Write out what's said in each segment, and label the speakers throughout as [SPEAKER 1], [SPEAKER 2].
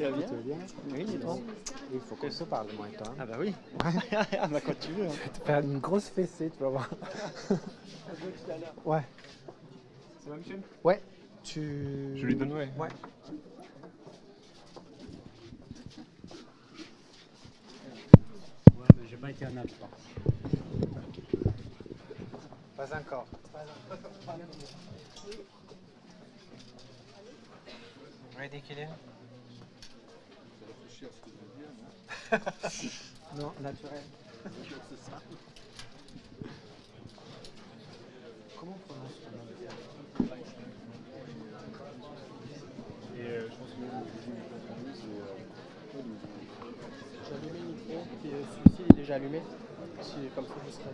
[SPEAKER 1] Tu vas bien?
[SPEAKER 2] Oui, dis donc.
[SPEAKER 1] Il faut qu'on se parle, moi et toi.
[SPEAKER 2] Ah bah oui. Ah bah quand tu veux.
[SPEAKER 1] Je vais te faire une grosse fessée, tu vas voir. Ouais.
[SPEAKER 2] Ça va, Michel?
[SPEAKER 1] Ouais. Tu...
[SPEAKER 2] Je lui donne, ouais.
[SPEAKER 1] Ouais.
[SPEAKER 3] Ouais, mais j'ai pas été un absent.
[SPEAKER 1] Pas encore. Ready, Kylian? Non, naturel. Comment on prononce ton nom?
[SPEAKER 2] Et je pense que
[SPEAKER 4] J'ai allumé le micro, puis celui-ci est déjà allumé. Comme ça, je serai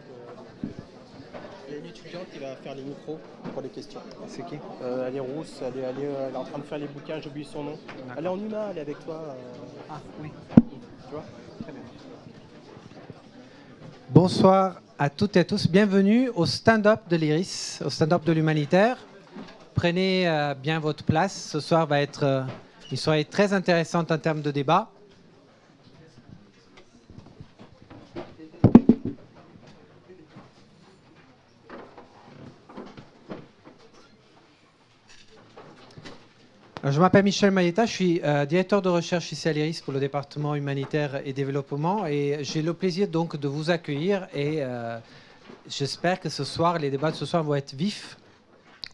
[SPEAKER 4] il y a une étudiante qui va faire les micros pour les questions.
[SPEAKER 1] C'est qui?
[SPEAKER 4] Elle est rousse, elle est en train de faire les bouquins, j'ai oublié son nom. Elle est en humain, elle est avec toi.
[SPEAKER 1] Ah, oui.
[SPEAKER 4] Tu vois?
[SPEAKER 1] Très bien. Bonsoir à toutes et à tous. Bienvenue au stand-up de l'Iris, au stand-up de l'humanitaire. Prenez bien votre place. Ce soir va être une soirée très intéressante en termes de débat. Je m'appelle Michel Mayetta, je suis directeur de recherche ici à l'IRIS pour le département humanitaire et développement et j'ai le plaisir donc de vous accueillir et j'espère que ce soir, les débats de ce soir vont être vifs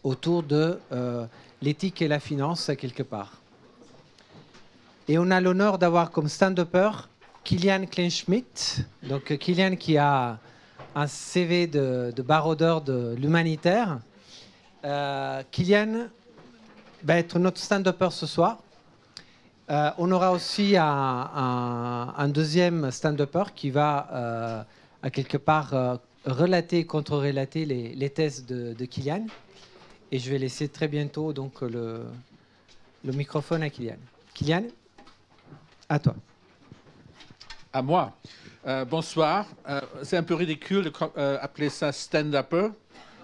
[SPEAKER 1] autour de l'éthique et la finance quelque part. Et on a l'honneur d'avoir comme stand-upper Kilian Kleinschmidt, donc Kilian qui a un CV de baroudeur de l'humanitaire. Kilian va être notre stand-upper ce soir. On aura aussi un deuxième stand-upper qui va à quelque part relater, contre-relater les thèses de Kilian. Et je vais laisser très bientôt donc, le microphone à Kilian. Kilian, à toi.
[SPEAKER 5] À moi. Bonsoir. C'est un peu ridicule d'appeler ça stand-upper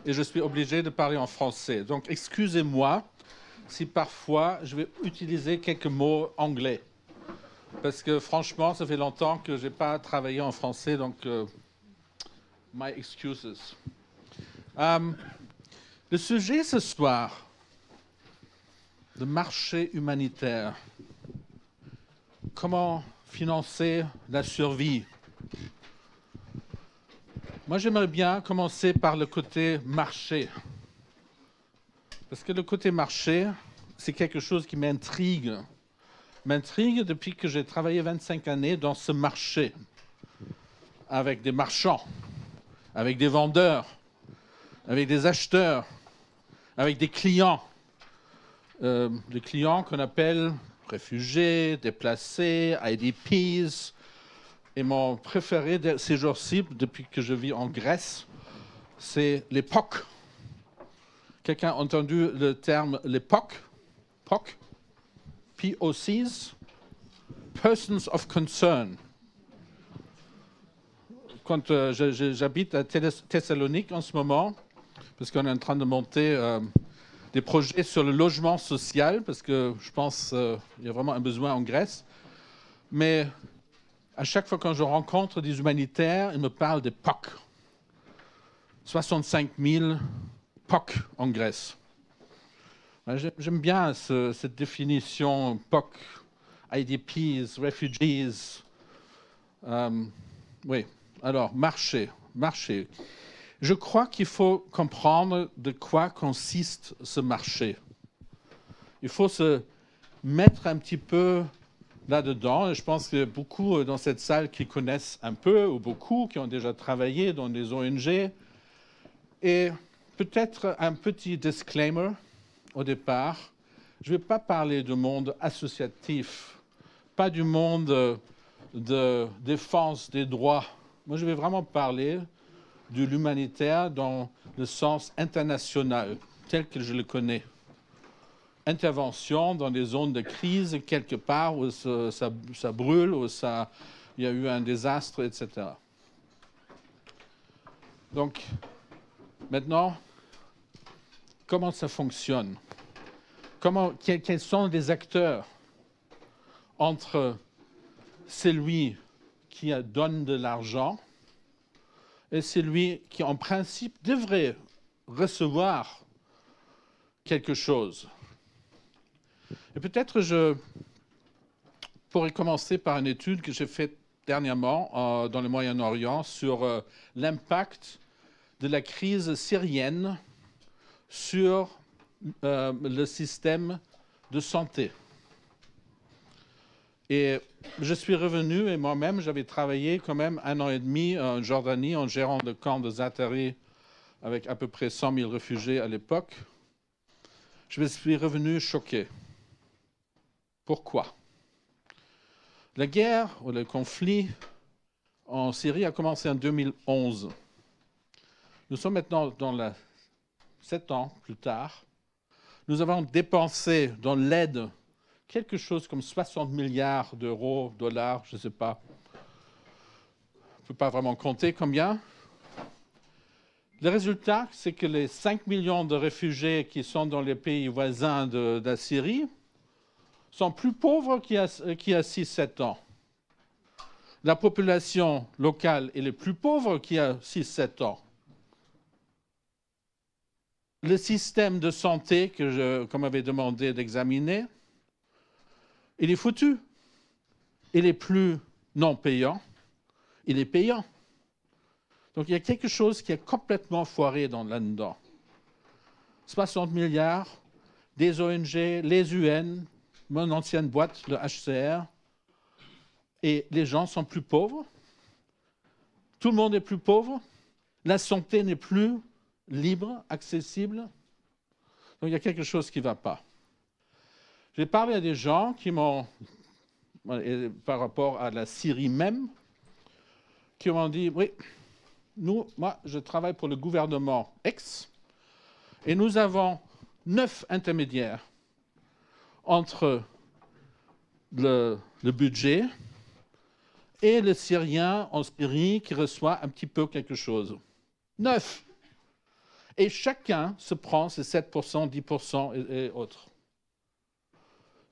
[SPEAKER 5] et je suis obligé de parler en français. Donc excusez-moi si parfois je vais utiliser quelques mots anglais. Parce que franchement, ça fait longtemps que je n'ai pas travaillé en français, donc my excuses. Le sujet ce soir, le marché humanitaire. Comment financer la survie? Moi, j'aimerais bien commencer par le côté marché. Parce que le côté marché, c'est quelque chose qui m'intrigue. M'intrigue depuis que j'ai travaillé 25 années dans ce marché. Avec des marchands, avec des vendeurs, avec des acheteurs, avec des clients. Des clients qu'on appelle réfugiés, déplacés, IDPs. Et mon préféré de ces jours-ci, depuis que je vis en Grèce, c'est les POC. Quelqu'un a entendu le terme les POC? POC? POCs? Persons of Concern. Quand j'habite à Thessalonique en ce moment, parce qu'on est en train de monter des projets sur le logement social, parce que je pense qu'il y a vraiment un besoin en Grèce. Mais à chaque fois que je rencontre des humanitaires, ils me parlent des POC. 65 000 POC en Grèce. J'aime bien cette définition POC, IDPs, refugees. Oui, alors, marché. Je crois qu'il faut comprendre de quoi consiste ce marché. Il faut se mettre un petit peu là-dedans. Et je pense qu'il y a beaucoup dans cette salle qui connaissent un peu, ou beaucoup, qui ont déjà travaillé dans des ONG. Et peut-être un petit disclaimer au départ. Je ne vais pas parler du monde associatif, pas du monde de défense des droits. Moi, je vais vraiment parler de l'humanitaire dans le sens international, tel que je le connais. Intervention dans des zones de crise, quelque part où ça brûle, où il y a eu un désastre, etc. Donc, maintenant, comment ça fonctionne? Quels sont les acteurs entre celui qui donne de l'argent et celui qui, en principe, devrait recevoir quelque chose. Et peut-être je pourrais commencer par une étude que j'ai faite dernièrement dans le Moyen-Orient sur l'impact de la crise syrienne sur le système de santé. Et je suis revenu, et moi-même, j'avais travaillé quand même 1 an et demi en Jordanie en gérant le camp de Zaatari avec à peu près 100 000 réfugiés à l'époque. Je me suis revenu choqué. Pourquoi? La guerre ou le conflit en Syrie a commencé en 2011. Nous sommes maintenant dans 7 ans plus tard. Nous avons dépensé dans l'aide quelque chose comme 60 milliards d'euros, dollars, je ne sais pas. Je ne peux pas vraiment compter combien. Le résultat, c'est que les 5 millions de réfugiés qui sont dans les pays voisins de la Syrie sont plus pauvres qu'il y a 6-7 ans. La population locale est la plus pauvre qu'il y a 6-7 ans. Le système de santé qu'on m'avait demandé d'examiner, il est foutu. Il est plus non payant, il est payant. Donc il y a quelque chose qui est complètement foiré là-dedans. 60 milliards, des ONG, les UN, mon ancienne boîte, le HCR, et les gens sont plus pauvres. Tout le monde est plus pauvre. La santé n'est plus libre, accessible. Donc il y a quelque chose qui ne va pas. J'ai parlé à des gens qui m'ont, par rapport à la Syrie même, qui m'ont dit, oui, moi, je travaille pour le gouvernement X, et nous avons 9 intermédiaires entre le budget et le Syrien en Syrie qui reçoit un petit peu quelque chose. 9. Et chacun se prend ses 7%, 10% et autres.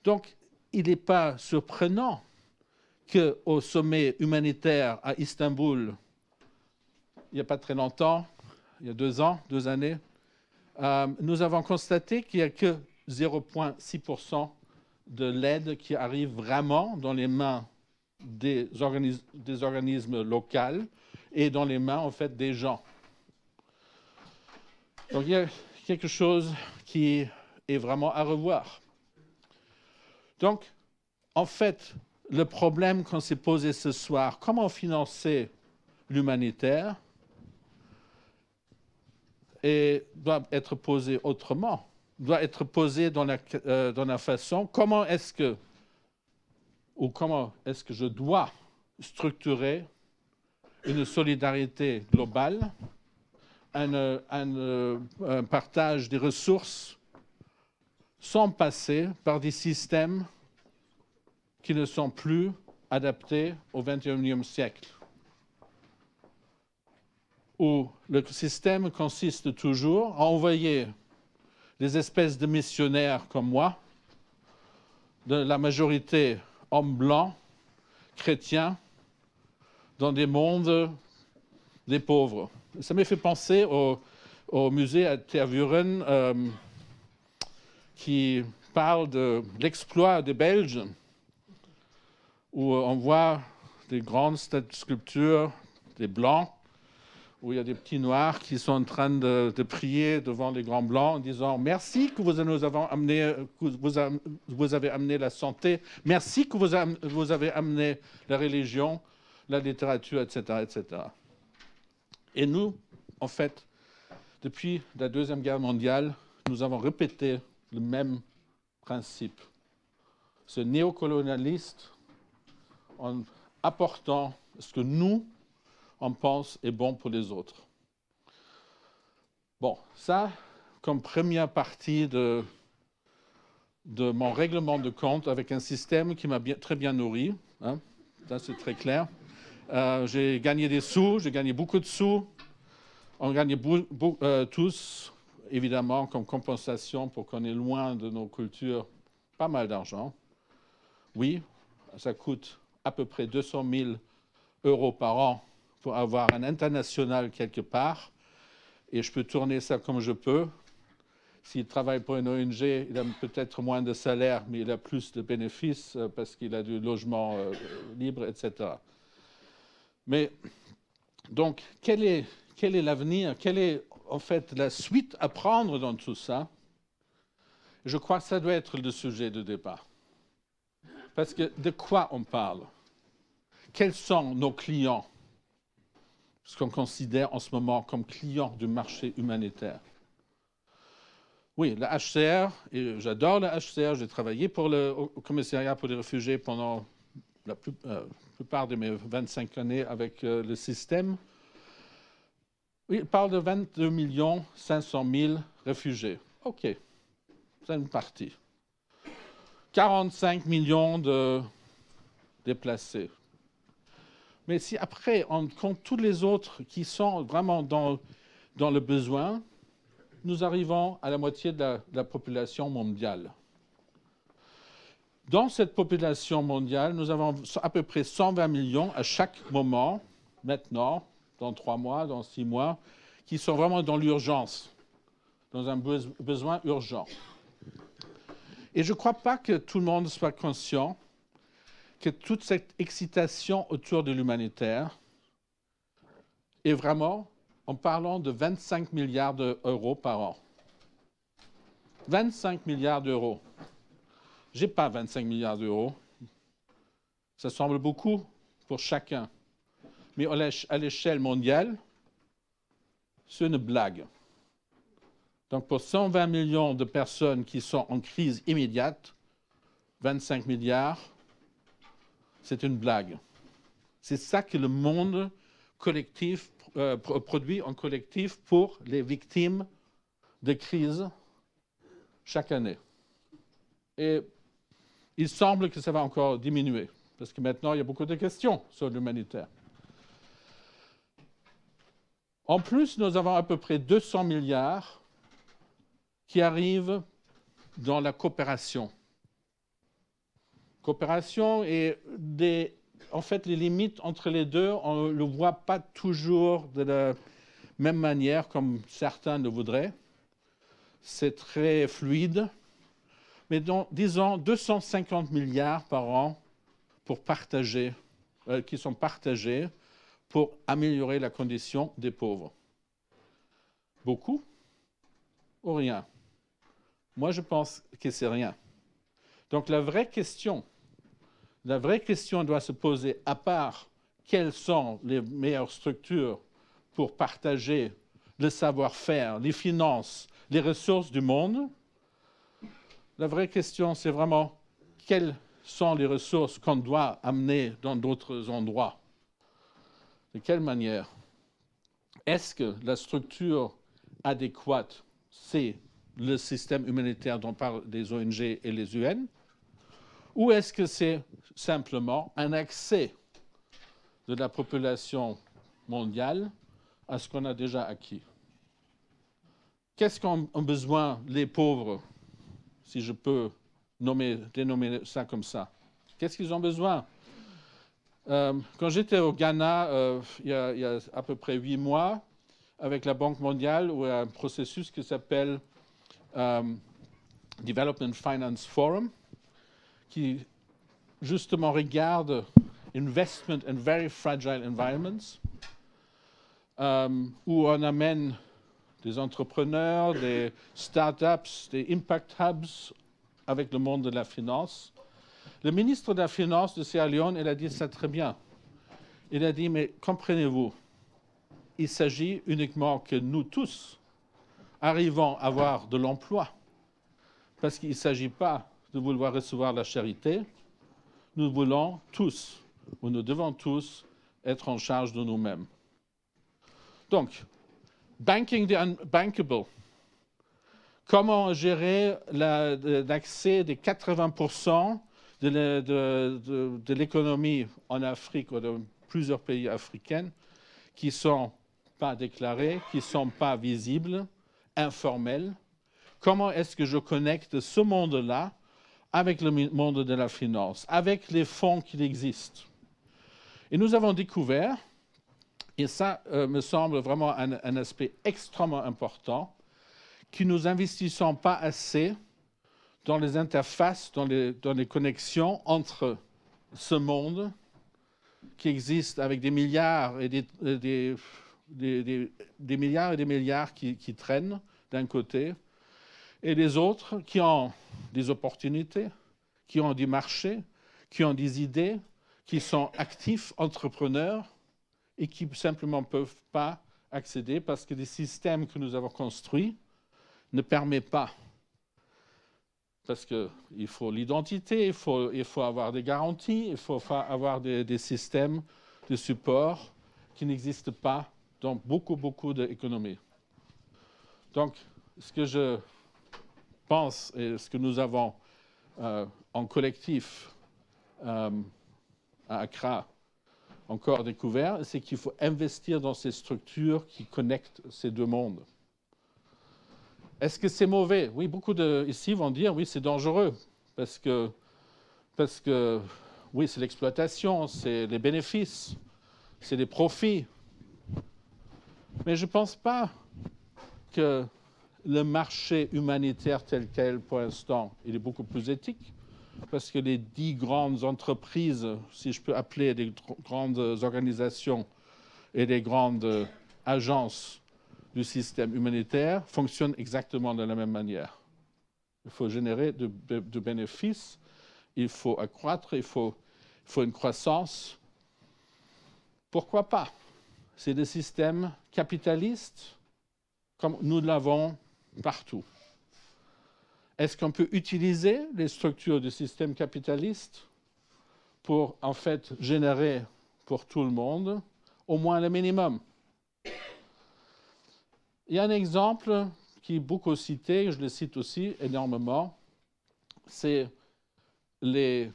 [SPEAKER 5] Donc, il n'est pas surprenant qu'au sommet humanitaire à Istanbul, il n'y a pas très longtemps, il y a 2 ans, 2 années, nous avons constaté qu'il n'y a que 0,6% de l'aide qui arrive vraiment dans les mains des organismes locaux et dans les mains, en fait, des gens. Donc, il y a quelque chose qui est vraiment à revoir. Donc, en fait, le problème qu'on s'est posé ce soir, comment financer l'humanitaire, doit être posé autrement, doit être posé dans la façon comment est-ce que je dois structurer une solidarité globale, un partage des ressources sans passer par des systèmes qui ne sont plus adaptés au XXIe siècle, où le système consiste toujours à envoyer des espèces de missionnaires comme moi, de la majorité hommes blancs, chrétiens, dans des mondes des pauvres. Ça m'a fait penser au musée à Tervuren qui parle de l'exploit des Belges, où on voit des grandes sculptures des Blancs, où il y a des petits Noirs qui sont en train de prier devant les grands Blancs en disant « Merci que vous avez amené la santé, merci que vous avez amené la religion, la littérature, etc. etc. » Et nous, en fait, depuis la Deuxième Guerre mondiale, nous avons répété le même principe. Ce néocolonialiste, en apportant ce que nous, on pense est bon pour les autres. Bon, ça, comme première partie de mon règlement de compte avec un système qui m'a très bien nourri, hein, ça c'est très clair. J'ai gagné des sous, j'ai gagné beaucoup de sous. On gagne tous, évidemment, comme compensation pour qu'on est loin de nos cultures, pas mal d'argent. Oui, ça coûte à peu près 200 000 € par an pour avoir un international quelque part. Et je peux tourner ça comme je peux. S'il travaille pour une ONG, il a peut-être moins de salaire, mais il a plus de bénéfices parce qu'il a du logement libre, etc. Mais donc, quel est l'avenir? Quelle est en fait la suite à prendre dans tout ça? Je crois que ça doit être le sujet de débat. Parce que de quoi on parle? Quels sont nos clients? Ce qu'on considère en ce moment comme clients du marché humanitaire. Oui, le HCR, et j'adore le HCR, j'ai travaillé au commissariat pour les réfugiés pendant la plupart de mes 25 années avec le système. Oui, il parle de 22 500 000 réfugiés. OK, c'est une partie. 45 millions de déplacés. Mais si après, on compte tous les autres qui sont vraiment dans le besoin, nous arrivons à la moitié de la population mondiale. Dans cette population mondiale, nous avons à peu près 120 millions à chaque moment, maintenant, dans 3 mois, dans 6 mois, qui sont vraiment dans l'urgence, dans un besoin urgent. Et je ne crois pas que tout le monde soit conscient que toute cette excitation autour de l'humanitaire est vraiment en parlant de 25 milliards d'euros par an. 25 milliards d'euros. Je n'ai pas 25 milliards d'euros. Ça semble beaucoup pour chacun. Mais à l'échelle mondiale, c'est une blague. Donc pour 120 millions de personnes qui sont en crise immédiate, 25 milliards, c'est une blague. C'est ça que le monde collectif produit en collectif pour les victimes de crise chaque année. Et il semble que ça va encore diminuer, parce que maintenant, il y a beaucoup de questions sur l'humanitaire. En plus, nous avons à peu près 200 milliards qui arrivent dans la coopération. Coopération et en fait, les limites entre les deux, on ne le voit pas toujours de la même manière comme certains le voudraient. C'est très fluide. Mais disons 250 milliards par an qui sont partagés pour améliorer la condition des pauvres. Beaucoup ou rien? Moi, je pense que c'est rien. Donc la vraie question doit se poser, à part quelles sont les meilleures structures pour partager le savoir-faire, les finances, les ressources du monde. La vraie question, c'est vraiment quelles sont les ressources qu'on doit amener dans d'autres endroits. De quelle manière? Est-ce que la structure adéquate, c'est le système humanitaire dont parlent les ONG et les UN? Ou est-ce que c'est simplement un accès de la population mondiale à ce qu'on a déjà acquis? Qu'est-ce qu'ont besoin les pauvres, si je peux dénommer ça comme ça? Qu'est-ce qu'ils ont besoin? Quand j'étais au Ghana, il y a à peu près 8 mois, avec la Banque mondiale, où il y a un processus qui s'appelle Development Finance Forum, qui justement regarde investment in very fragile environments, où on amène des entrepreneurs, des startups, des impact hubs avec le monde de la finance. Le ministre de la Finance de Sierra Leone, il a dit ça très bien. Il a dit, mais comprenez-vous, il s'agit uniquement que nous tous arrivons à avoir de l'emploi, parce qu'il ne s'agit pas de vouloir recevoir la charité. Nous voulons tous, ou nous devons tous, être en charge de nous-mêmes. Donc, banking the unbankable. Comment gérer l'accès des 80% de l'économie en Afrique ou dans plusieurs pays africains qui ne sont pas déclarés, qui ne sont pas visibles, informels? Comment est-ce que je connecte ce monde-là avec le monde de la finance, avec les fonds qui existent. Et nous avons découvert, et ça me semble vraiment un aspect extrêmement important, que nous n'investissons pas assez dans les interfaces, dans les connexions entre ce monde qui existe avec des milliards et des milliards et des milliards qui traînent d'un côté, et les autres qui ont des opportunités, qui ont des marchés, qui ont des idées, qui sont actifs, entrepreneurs, et qui simplement ne peuvent pas accéder parce que les systèmes que nous avons construits ne permettent pas. Parce qu'il faut l'identité, il faut avoir des garanties, il faut avoir des systèmes de support qui n'existent pas dans beaucoup d'économies. Donc, ce que je pense et ce que nous avons en collectif à Accra encore découvert, c'est qu'il faut investir dans ces structures qui connectent ces deux mondes. Est-ce que c'est mauvais? Oui, beaucoup ici vont dire oui, c'est dangereux parce que oui, c'est l'exploitation, c'est les bénéfices, c'est les profits. Mais je ne pense pas que le marché humanitaire tel quel, pour l'instant, il est beaucoup plus éthique parce que les 10 grandes entreprises, si je peux appeler des grandes organisations et des grandes agences du système humanitaire fonctionne exactement de la même manière. Il faut générer de bénéfices, il faut accroître, il faut une croissance. Pourquoi pas? C'est des systèmes capitalistes comme nous l'avons partout. Est-ce qu'on peut utiliser les structures du système capitaliste pour en fait générer pour tout le monde au moins le minimum? Il y a un exemple qui est beaucoup cité, je le cite aussi énormément, c'est les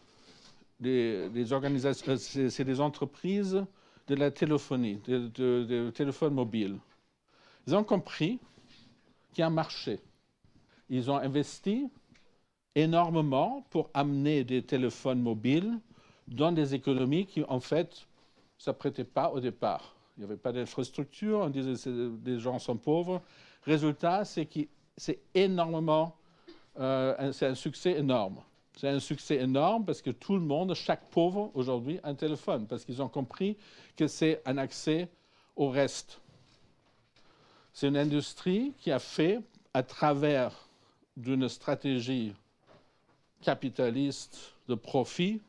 [SPEAKER 5] organisations, c'est les entreprises de la téléphonie, de téléphone mobile. Ils ont compris qu'il y a un marché. Ils ont investi énormément pour amener des téléphones mobiles dans des économies qui, en fait, ne s'apprêtaient pas au départ. Il n'y avait pas d'infrastructure, on disait que les gens sont pauvres. Résultat, c'est que c'est énormément, c'est un succès énorme. C'est un succès énorme parce que tout le monde, chaque pauvre aujourd'hui, a un téléphone, parce qu'ils ont compris que c'est un accès au reste. C'est une industrie qui a fait, à travers d'une stratégie capitaliste de profit,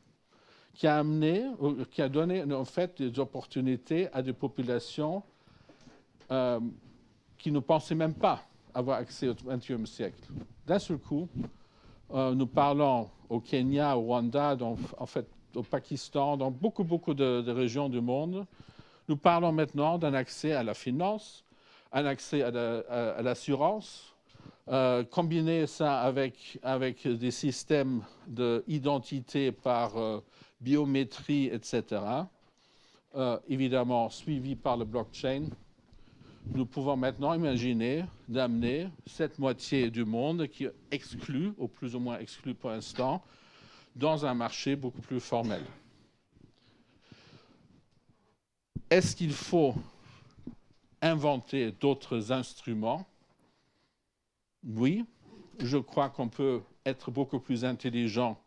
[SPEAKER 5] qui a donné en fait des opportunités à des populations qui ne pensaient même pas avoir accès au XXe siècle. D'un seul coup, nous parlons au Kenya, au Rwanda, en fait au Pakistan, dans beaucoup de régions du monde. Nous parlons maintenant d'un accès à la finance, un accès à l'assurance, combiner ça avec des systèmes d'identité par biométrie, etc., évidemment suivi par le blockchain. Nous pouvons maintenant imaginer d'amener cette moitié du monde qui est exclue, ou plus ou moins exclue pour l'instant, dans un marché beaucoup plus formel. Est-ce qu'il faut inventer d'autres instruments? Oui, je crois qu'on peut être beaucoup plus intelligent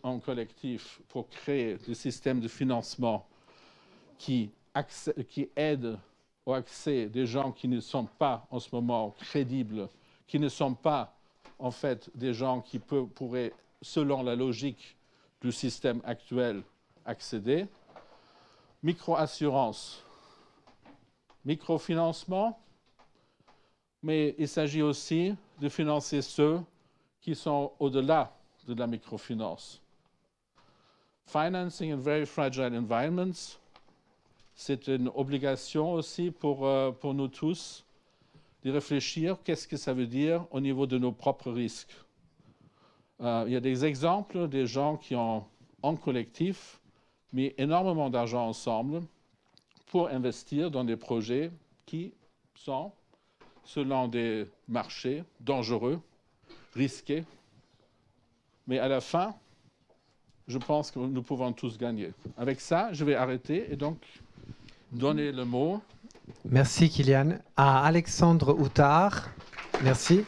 [SPEAKER 5] en collectif pour créer des systèmes de financement qui aident au accès des gens qui ne sont pas en ce moment crédibles, qui ne sont pas en fait des gens qui pourraient, selon la logique du système actuel, accéder. Micro-assurance, microfinancement, mais il s'agit aussi de financer ceux qui sont au-delà de la microfinance. Financing in very fragile environments, c'est une obligation aussi pour nous tous de réfléchir qu'est-ce que ça veut dire au niveau de nos propres risques. Il y a des exemples des gens qui ont en collectif mis énormément d'argent ensemble pour investir dans des projets qui sont, selon des marchés, dangereux, risqués, mais à la fin, je pense que nous pouvons tous gagner. Avec ça, je vais arrêter et donc donner le mot.
[SPEAKER 1] Merci Kylian. À Alexandre Outard. Merci.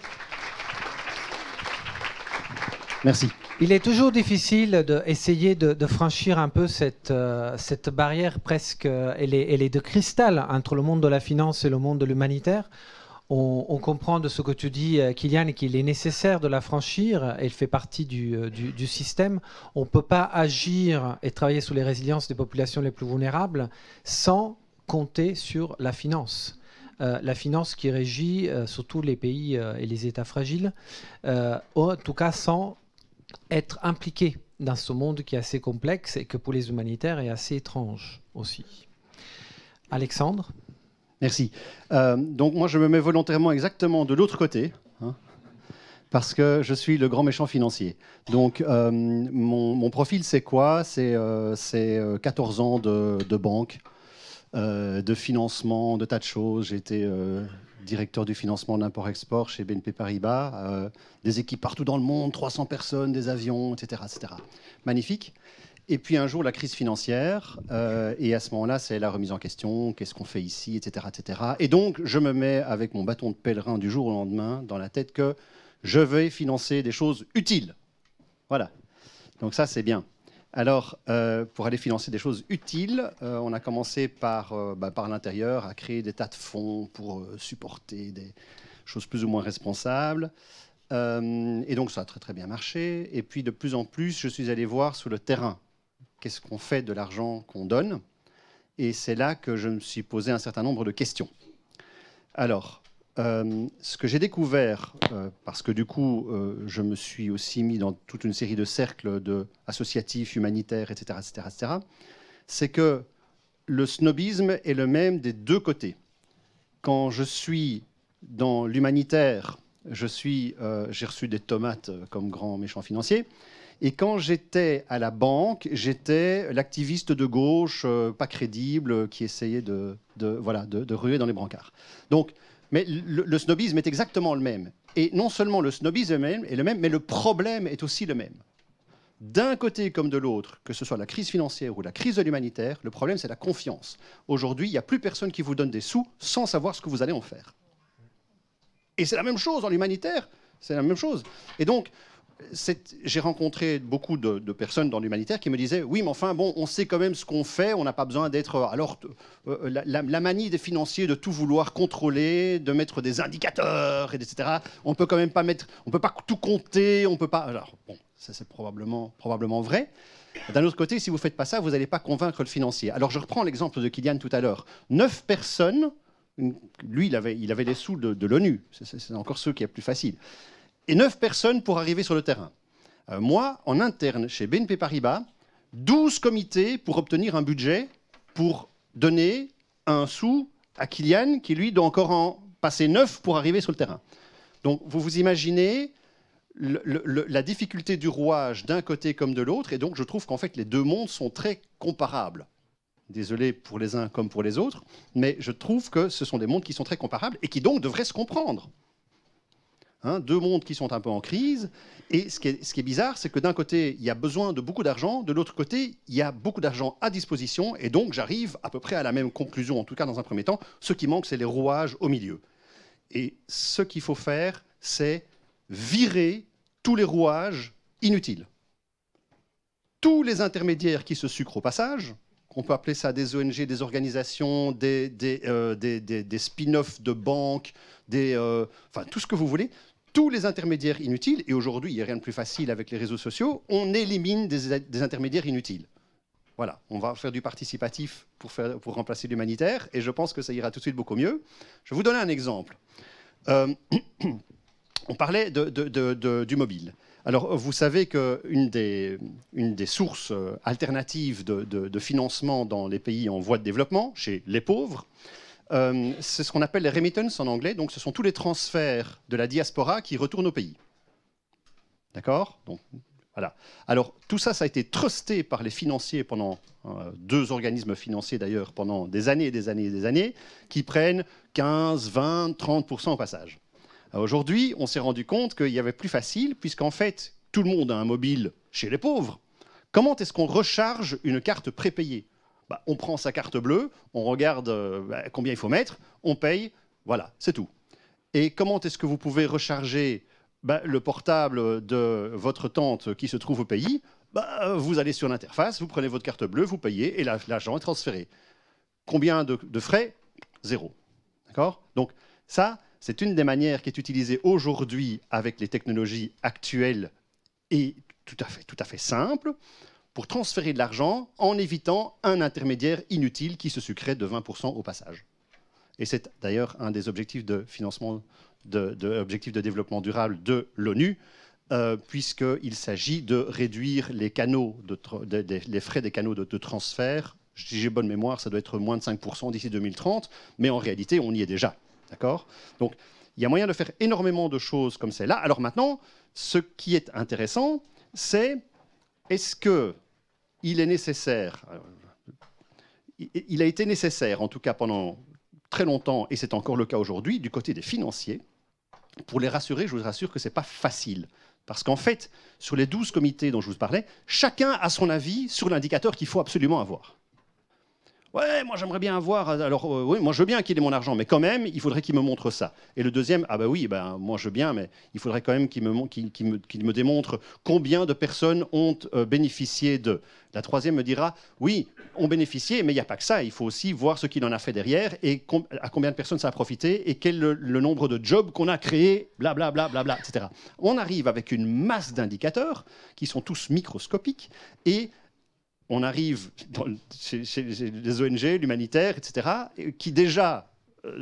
[SPEAKER 6] Merci.
[SPEAKER 1] Il est toujours difficile d'essayer de franchir un peu cette barrière presque, elle est de cristal entre le monde de la finance et le monde de l'humanitaire. On comprend de ce que tu dis, Kylian, qu'il est nécessaire de la franchir. Elle fait partie du système. On ne peut pas agir et travailler sur les résiliences des populations les plus vulnérables sans compter sur la finance. La finance qui régit surtout les pays et les États fragiles, en tout cas sans être impliqué dans ce monde qui est assez complexe et que pour les humanitaires est assez étrange aussi. Alexandre ?
[SPEAKER 6] Merci. Donc moi, je me mets volontairement exactement de l'autre côté, hein, parce que je suis le grand méchant financier. Donc mon profil, c'est quoi ? C'est 14 ans de banque, de financement, de tas de choses. J'ai été directeur du financement de l'import-export chez BNP Paribas, des équipes partout dans le monde, 300 personnes, des avions, etc. etc. Magnifique. Et puis un jour, la crise financière, et à ce moment-là, c'est la remise en question, qu'est-ce qu'on fait ici, etc., etc. Et donc, je me mets avec mon bâton de pèlerin du jour au lendemain dans la tête que je vais financer des choses utiles. Voilà. Donc ça, c'est bien. Alors, pour aller financer des choses utiles, on a commencé par l'intérieur à créer des tas de fonds pour supporter des choses plus ou moins responsables. Et donc, ça a très, très bien marché. Et puis, de plus en plus, je suis allé voir sur le terrain qu'est-ce qu'on fait de l'argent qu'on donne. Et c'est là que je me suis posé un certain nombre de questions. Alors, ce que j'ai découvert, parce que du coup, je me suis aussi mis dans toute une série de cercles associatifs, humanitaires, etc., etc., etc., c'est que le snobisme est le même des deux côtés. Quand je suis dans l'humanitaire, j'ai reçu des tomates comme grand méchant financier. Et quand j'étais à la banque, j'étais l'activiste de gauche, pas crédible, qui essayait de ruer dans les brancards. Donc, mais le snobisme est exactement le même. Et non seulement le snobisme est le même, mais le problème est aussi le même. D'un côté comme de l'autre, que ce soit la crise financière ou la crise de l'humanitaire, le problème, c'est la confiance. Aujourd'hui, il n'y a plus personne qui vous donne des sous sans savoir ce que vous allez en faire. Et c'est la même chose dans l'humanitaire, c'est la même chose. Et donc, j'ai rencontré beaucoup de personnes dans l'humanitaire qui me disaient « Oui, mais enfin, bon, on sait quand même ce qu'on fait, on n'a pas besoin d'être... Alors, la manie des financiers de tout vouloir contrôler, de mettre des indicateurs, etc. On peut quand même pas mettre... On peut pas tout compter, on peut pas... » Alors, bon, ça c'est probablement vrai. D'un autre côté, si vous ne faites pas ça, vous n'allez pas convaincre le financier. Alors, je reprends l'exemple de Kylian tout à l'heure. 9 personnes... Lui, il avait les sous de l'ONU. C'est encore ceux qui est plus facile. Et 9 personnes pour arriver sur le terrain. Moi, en interne, chez BNP Paribas, 12 comités pour obtenir un budget pour donner un sou à Kylian, qui, lui, doit encore en passer 9 pour arriver sur le terrain. Donc, vous vous imaginez la difficulté du rouage d'un côté comme de l'autre. Et donc, je trouve qu'en fait, les deux mondes sont très comparables. Désolé pour les uns comme pour les autres, mais je trouve que ce sont des mondes qui sont très comparables et qui donc devraient se comprendre. Hein, deux mondes qui sont un peu en crise. Et ce qui est bizarre, c'est que d'un côté, il y a besoin de beaucoup d'argent, de l'autre côté, il y a beaucoup d'argent à disposition, et donc j'arrive à peu près à la même conclusion, en tout cas dans un premier temps. Ce qui manque, c'est les rouages au milieu. Et ce qu'il faut faire, c'est virer tous les rouages inutiles. Tous les intermédiaires qui se sucrent au passage, on peut appeler ça des ONG, des organisations, des spin-offs de banques, enfin tout ce que vous voulez, tous les intermédiaires inutiles, et aujourd'hui, il n'y a rien de plus facile avec les réseaux sociaux, on élimine des intermédiaires inutiles. Voilà, on va faire du participatif pour remplacer l'humanitaire, et je pense que ça ira tout de suite beaucoup mieux. Je vais vous donner un exemple. On parlait du mobile. Alors, vous savez qu'une des sources alternatives de financement dans les pays en voie de développement, chez les pauvres, c'est ce qu'on appelle les remittances en anglais. Donc, ce sont tous les transferts de la diaspora qui retournent au pays. D'accord ? Donc, voilà. Alors, tout ça, ça a été trusté par les financiers pendant, deux organismes financiers d'ailleurs, pendant des années et des années et des années, qui prennent 15, 20, 30% au passage. Aujourd'hui, on s'est rendu compte qu'il y avait plus facile, puisqu'en fait, tout le monde a un mobile chez les pauvres. Comment est-ce qu'on recharge une carte prépayée? On prend sa carte bleue, on regarde combien il faut mettre, on paye, voilà, c'est tout. Et comment est-ce que vous pouvez recharger le portable de votre tante qui se trouve au pays? Vous allez sur l'interface, vous prenez votre carte bleue, vous payez et l'argent est transféré. Combien de frais? 0. D'accord? Donc ça, c'est une des manières qui est utilisée aujourd'hui avec les technologies actuelles et tout à fait simple pour transférer de l'argent en évitant un intermédiaire inutile qui se sucrait de 20% au passage. Et c'est d'ailleurs un des objectifs de financement, objectifs de développement durable de l'ONU, puisqu'il s'agit de réduire les canaux les frais des canaux de transfert. Si j'ai bonne mémoire, ça doit être moins de 5% d'ici 2030, mais en réalité, on y est déjà. D'accord? Donc, il y a moyen de faire énormément de choses comme celle-là. Alors maintenant, ce qui est intéressant, c'est est-ce qu'il est nécessaire, il a été nécessaire, en tout cas pendant très longtemps, et c'est encore le cas aujourd'hui, du côté des financiers, pour les rassurer, je vous rassure que ce n'est pas facile. Parce qu'en fait, sur les 12 comités dont je vous parlais, chacun a son avis sur l'indicateur qu'il faut absolument avoir. Ouais, moi j'aimerais bien avoir, alors oui, moi je veux bien qu'il ait mon argent, mais quand même, il faudrait qu'il me montre ça. Et le deuxième, ah bah oui, moi je veux bien, mais il faudrait quand même qu'il me démontre combien de personnes ont bénéficié de. La troisième me dira, oui, ont bénéficié, mais il n'y a pas que ça, il faut aussi voir ce qu'il en a fait derrière et à combien de personnes ça a profité et quel est le nombre de jobs qu'on a créés, blablabla, etc. On arrive avec une masse d'indicateurs qui sont tous microscopiques et on arrive chez les ONG, l'humanitaire, etc., qui déjà,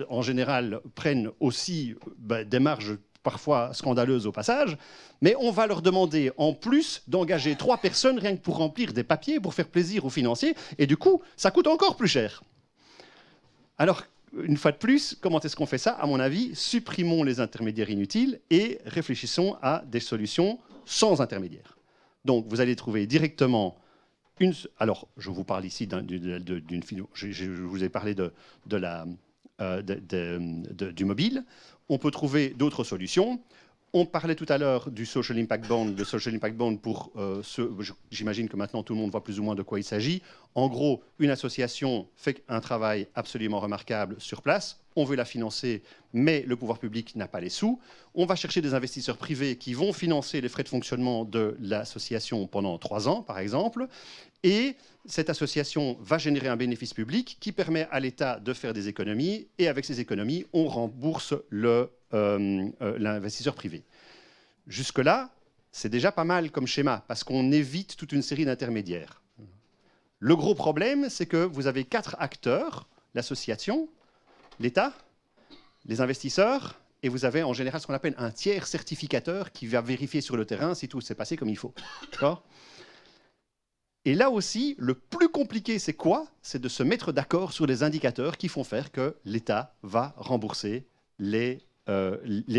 [SPEAKER 6] en général, prennent aussi des marges parfois scandaleuses au passage, mais on va leur demander en plus d'engager 3 personnes rien que pour remplir des papiers, pour faire plaisir aux financiers, et du coup, ça coûte encore plus cher. Alors, une fois de plus, comment est-ce qu'on fait ça? À mon avis, supprimons les intermédiaires inutiles et réfléchissons à des solutions sans intermédiaire. Donc, vous allez trouver directement alors, je vous parle ici d'une... Je vous ai parlé du mobile. On peut trouver d'autres solutions. On parlait tout à l'heure du Social Impact Bond. Le Social Impact Bond, j'imagine que maintenant tout le monde voit plus ou moins de quoi il s'agit. En gros, une association fait un travail absolument remarquable sur place. On veut la financer, mais le pouvoir public n'a pas les sous. On va chercher des investisseurs privés qui vont financer les frais de fonctionnement de l'association pendant 3 ans, par exemple. Et cette association va générer un bénéfice public qui permet à l'État de faire des économies. Et avec ces économies, on rembourse l'investisseur privé. Jusque-là, c'est déjà pas mal comme schéma, parce qu'on évite toute une série d'intermédiaires. Le gros problème, c'est que vous avez 4 acteurs, l'association, l'État, les investisseurs, et vous avez en général ce qu'on appelle un tiers certificateur qui va vérifier sur le terrain si tout s'est passé comme il faut. D'accord ? Et là aussi, le plus compliqué, c'est quoi? C'est de se mettre d'accord sur les indicateurs qui font faire que l'État va rembourser les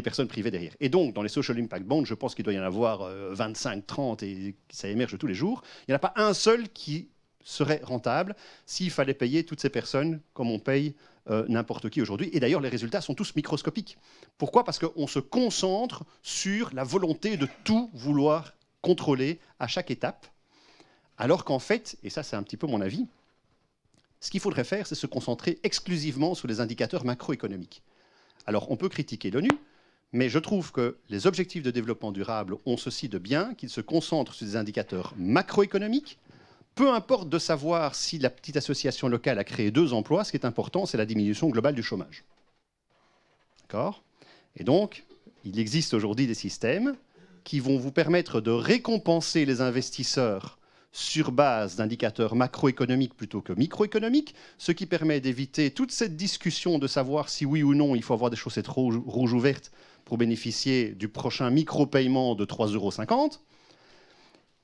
[SPEAKER 6] personnes privées derrière. Et donc, dans les Social Impact Bonds, je pense qu'il doit y en avoir 25, 30, et ça émerge tous les jours. Il n'y en a pas un seul qui serait rentable s'il fallait payer toutes ces personnes comme on paye n'importe qui aujourd'hui. Et d'ailleurs, les résultats sont tous microscopiques. Pourquoi? Parce qu'on se concentre sur la volonté de tout vouloir contrôler à chaque étape. Alors qu'en fait, et ça c'est un petit peu mon avis, ce qu'il faudrait faire, c'est se concentrer exclusivement sur les indicateurs macroéconomiques. Alors on peut critiquer l'ONU, mais je trouve que les objectifs de développement durable ont ceci de bien qu'ils se concentrent sur des indicateurs macroéconomiques. Peu importe de savoir si la petite association locale a créé 2 emplois, ce qui est important, c'est la diminution globale du chômage. D'accord ? Et donc, il existe aujourd'hui des systèmes qui vont vous permettre de récompenser les investisseurs sur base d'indicateurs macroéconomiques plutôt que microéconomiques, ce qui permet d'éviter toute cette discussion de savoir si oui ou non il faut avoir des chaussettes rouges ou vertes pour bénéficier du prochain micro-paiement de 3,50 €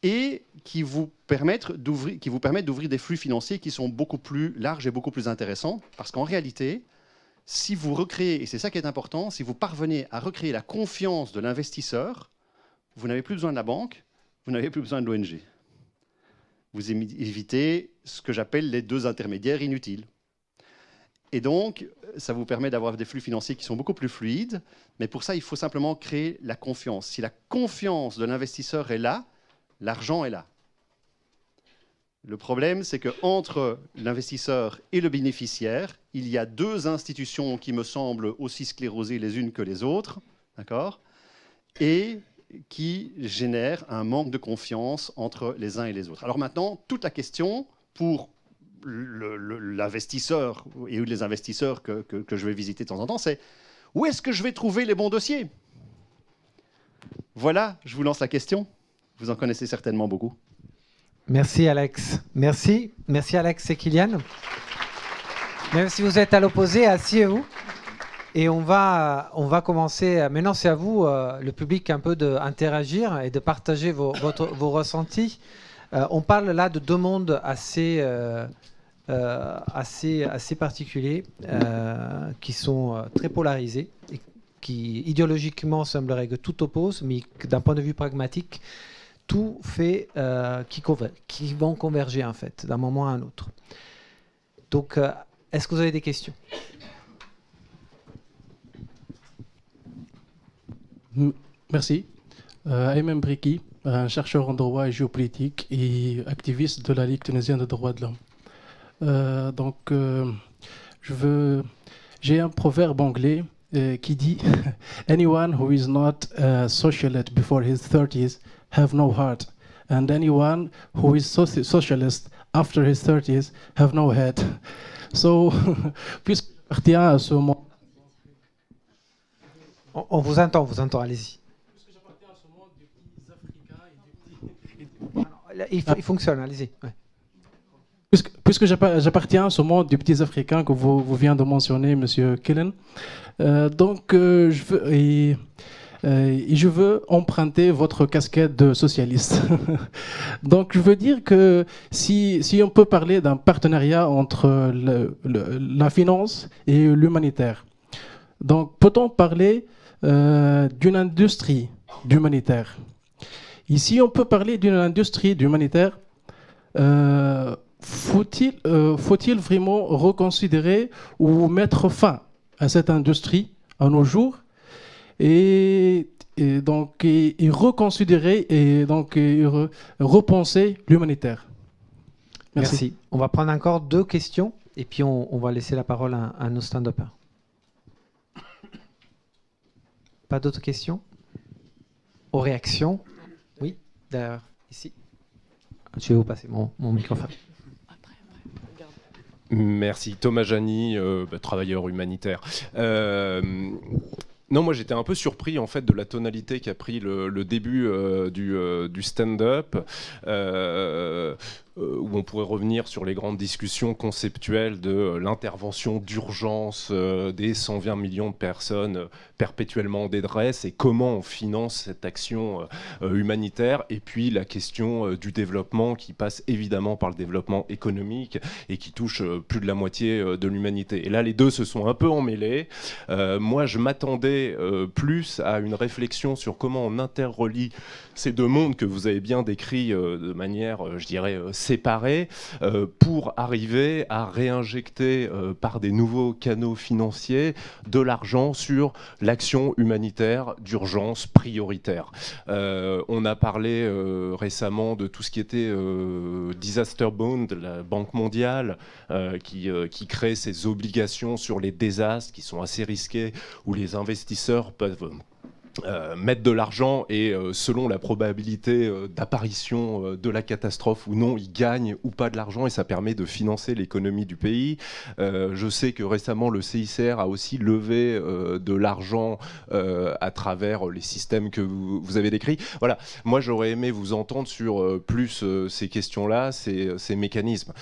[SPEAKER 6] et qui vous permettent d'ouvrir des flux financiers qui sont beaucoup plus larges et beaucoup plus intéressants, parce qu'en réalité, si vous recréez, et c'est ça qui est important, si vous parvenez à recréer la confiance de l'investisseur, vous n'avez plus besoin de la banque, vous n'avez plus besoin de l'ONG. Vous évitez ce que j'appelle les 2 intermédiaires inutiles. Et donc, ça vous permet d'avoir des flux financiers qui sont beaucoup plus fluides. Mais pour ça, il faut simplement créer la confiance. Si la confiance de l'investisseur est là, l'argent est là. Le problème, c'est qu'entre l'investisseur et le bénéficiaire, il y a deux institutions qui me semblent aussi sclérosées les unes que les autres, d'accord, et qui génèrent un manque de confiance entre les uns et les autres. Alors maintenant, toute la question pour l'investisseur et les investisseurs que je vais visiter de temps en temps, c'est où est-ce que je vais trouver les bons dossiers? Voilà, je vous lance la question. Vous en connaissez certainement beaucoup.
[SPEAKER 1] Merci Alex. Merci. Merci Alex et Kylian. Même si vous êtes à l'opposé, asseyez-vous. Et on va commencer. Maintenant, c'est à vous, le public, un peu d'interagir et de partager vos ressentis. On parle là de deux mondes assez particuliers, qui sont très polarisés, et qui idéologiquement sembleraient que tout oppose, mais d'un point de vue pragmatique, tout fait qui vont converger en fait, d'un moment à un autre. Donc, est-ce que vous avez des questions?
[SPEAKER 7] Merci. Ayman Briki, un chercheur en droit et géopolitique et activiste de la Ligue tunisienne des droits de l'homme. J'ai un proverbe anglais qui dit anyone who is not a socialist before his 30s have no heart, and anyone who is socialist after his 30s have no head. So, puisque j'appartiens à ce monde.
[SPEAKER 1] On vous entend, allez-y.
[SPEAKER 7] Puisque j'appartiens à ce monde des petits Africains et des petits.
[SPEAKER 1] Il fonctionne, allez-y. Ouais.
[SPEAKER 7] Puisque j'appartiens à ce monde des petits Africains que vous venez de mentionner, Monsieur Killen, je veux emprunter votre casquette de socialiste. Donc, je veux dire que si on peut parler d'un partenariat entre la finance et l'humanitaire, donc peut-on parler d'une industrie d'humanitaire? Ici, on peut parler d'une industrie d'humanitaire. Faut-il vraiment reconsidérer ou mettre fin à cette industrie à nos jours et reconsidérer et repenser l'humanitaire?
[SPEAKER 1] Merci. On va prendre encore deux questions et puis on va laisser la parole à nos stand-uppers. Pas d'autres questions? Aux réactions? Oui, derrière, ici. Je vais vous passer mon microphone.
[SPEAKER 8] Merci. Thomas Jani, travailleur humanitaire. Non, moi j'étais un peu surpris en fait de la tonalité qu'a pris le début du stand-up, où on pourrait revenir sur les grandes discussions conceptuelles de l'intervention d'urgence des 120 millions de personnes perpétuellement en détresse et comment on finance cette action humanitaire, et puis la question du développement qui passe évidemment par le développement économique et qui touche plus de la moitié de l'humanité. Et là les deux se sont un peu emmêlés. Moi je m'attendais plus à une réflexion sur comment on interrelie ces deux mondes que vous avez bien décrits de manière, je dirais, séparée, pour arriver à réinjecter par des nouveaux canaux financiers de l'argent sur l'action humanitaire d'urgence prioritaire. On a parlé récemment de tout ce qui était Disaster Bond, la Banque mondiale, qui crée ces obligations sur les désastres qui sont assez risqués, où les investisseurs peuvent mettre de l'argent et selon la probabilité d'apparition de la catastrophe ou non, ils gagnent ou pas de l'argent et ça permet de financer l'économie du pays. Je sais que récemment le CICR a aussi levé de l'argent à travers les systèmes que vous avez décrits. Voilà, moi j'aurais aimé vous entendre sur plus ces questions-là, ces mécanismes,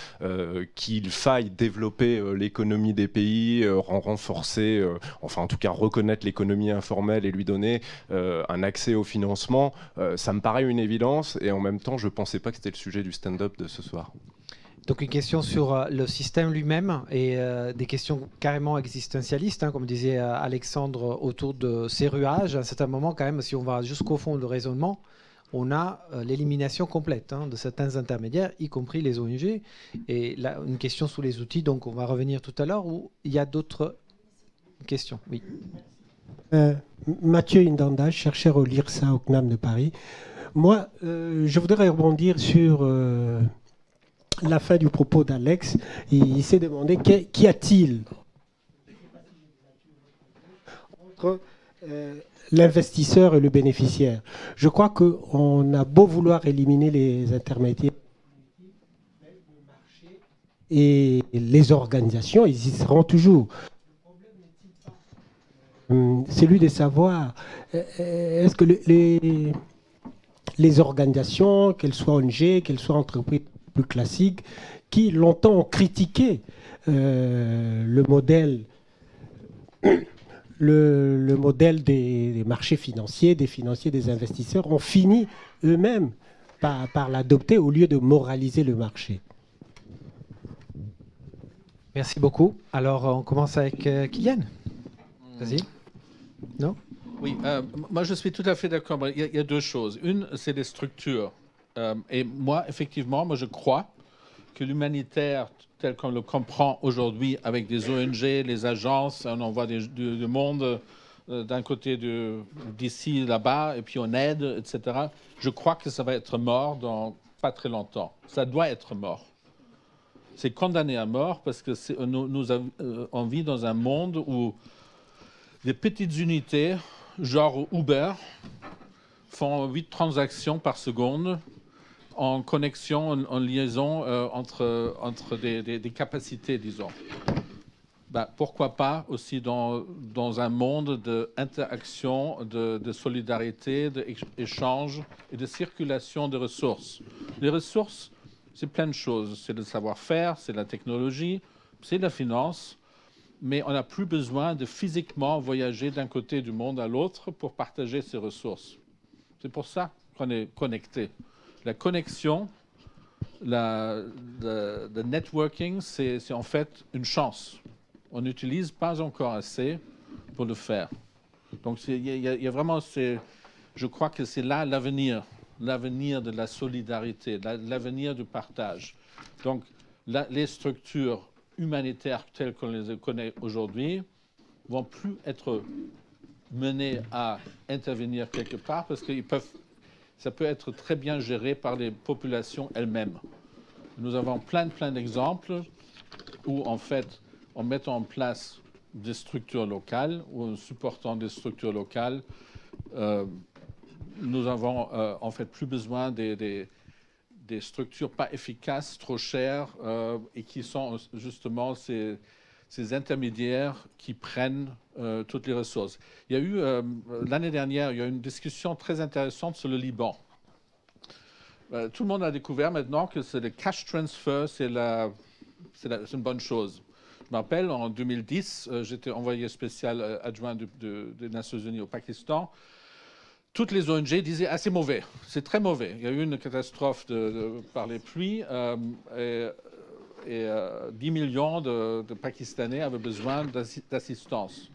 [SPEAKER 8] qu'il faille développer l'économie des pays, renforcer, enfin en tout cas reconnaître l'économie informelle et lui donner un accès au financement, ça me paraît une évidence et en même temps je ne pensais pas que c'était le sujet du stand-up de ce soir.
[SPEAKER 1] Donc une question sur le système lui-même et des questions carrément existentialistes, hein, comme disait Alexandre, autour de ces ruages. À un certain moment, quand même, si on va jusqu'au fond du raisonnement, on a l'élimination complète de certains intermédiaires, y compris les ONG. Et là, une question sur les outils, donc on va revenir tout à l'heure, ou il y a d'autres questions? Oui.
[SPEAKER 9] Mathieu Indanda, chercheur au LIRSA au CNAM de Paris. Moi, je voudrais rebondir sur la fin du propos d'Alex. Il s'est demandé qu'y a-t-il entre l'investisseur et le bénéficiaire. Je crois qu'on a beau vouloir éliminer les intermédiaires et les organisations, ils y seront toujours. Celui de savoir, est-ce que les organisations, qu'elles soient ONG, qu'elles soient entreprises plus classiques, qui longtemps ont critiqué le modèle des marchés financiers, des financiers, des investisseurs, ont fini eux-mêmes par l'adopter au lieu de moraliser le marché.
[SPEAKER 1] Merci beaucoup. Alors, on commence avec Kylian. Vas-y. Non?
[SPEAKER 5] Oui, moi je suis tout à fait d'accord. Il y a deux choses. Une, c'est les structures. Et moi, effectivement, je crois que l'humanitaire, tel qu'on le comprend aujourd'hui, avec des ONG, les agences, on envoie du monde d'un côté d'ici, là-bas, et puis on aide, etc. Je crois que ça va être mort dans pas très longtemps. Ça doit être mort. C'est condamné à mort parce que on vit dans un monde où des petites unités, genre Uber, font 8 transactions par seconde en connexion, en liaison entre des capacités, disons. Pourquoi pas aussi dans un monde d'interaction, de solidarité, d'échange et de circulation de ressources. Les ressources, c'est plein de choses. C'est le savoir-faire, c'est la technologie, c'est la finance, mais on n'a plus besoin de physiquement voyager d'un côté du monde à l'autre pour partager ces ressources. C'est pour ça qu'on est connecté. La connexion, le networking, c'est en fait une chance. On n'utilise pas encore assez pour le faire. Donc il y a vraiment, je crois que c'est là l'avenir de la solidarité, l'avenir du partage. Donc les structures humanitaires telles qu'on les connaît aujourd'hui vont plus être menées à intervenir quelque part parce qu'ils peuvent. Ça peut être très bien géré par les populations elles-mêmes. Nous avons plein d'exemples où, en fait, en mettant en place des structures locales ou en supportant des structures locales, nous avons en fait plus besoin des structures pas efficaces, trop chères, et qui sont justement ces intermédiaires qui prennent toutes les ressources. Il y a eu, l'année dernière, il y a eu une discussion très intéressante sur le Liban. Tout le monde a découvert maintenant que c'est le cash transfer, c'est une bonne chose. Je me rappelle, en 2010, j'étais envoyé spécial adjoint des Nations Unies au Pakistan. Toutes les ONG disaient « Ah, c'est mauvais, c'est très mauvais ». Il y a eu une catastrophe par les pluies et 10 millions de Pakistanais avaient besoin d'assistance.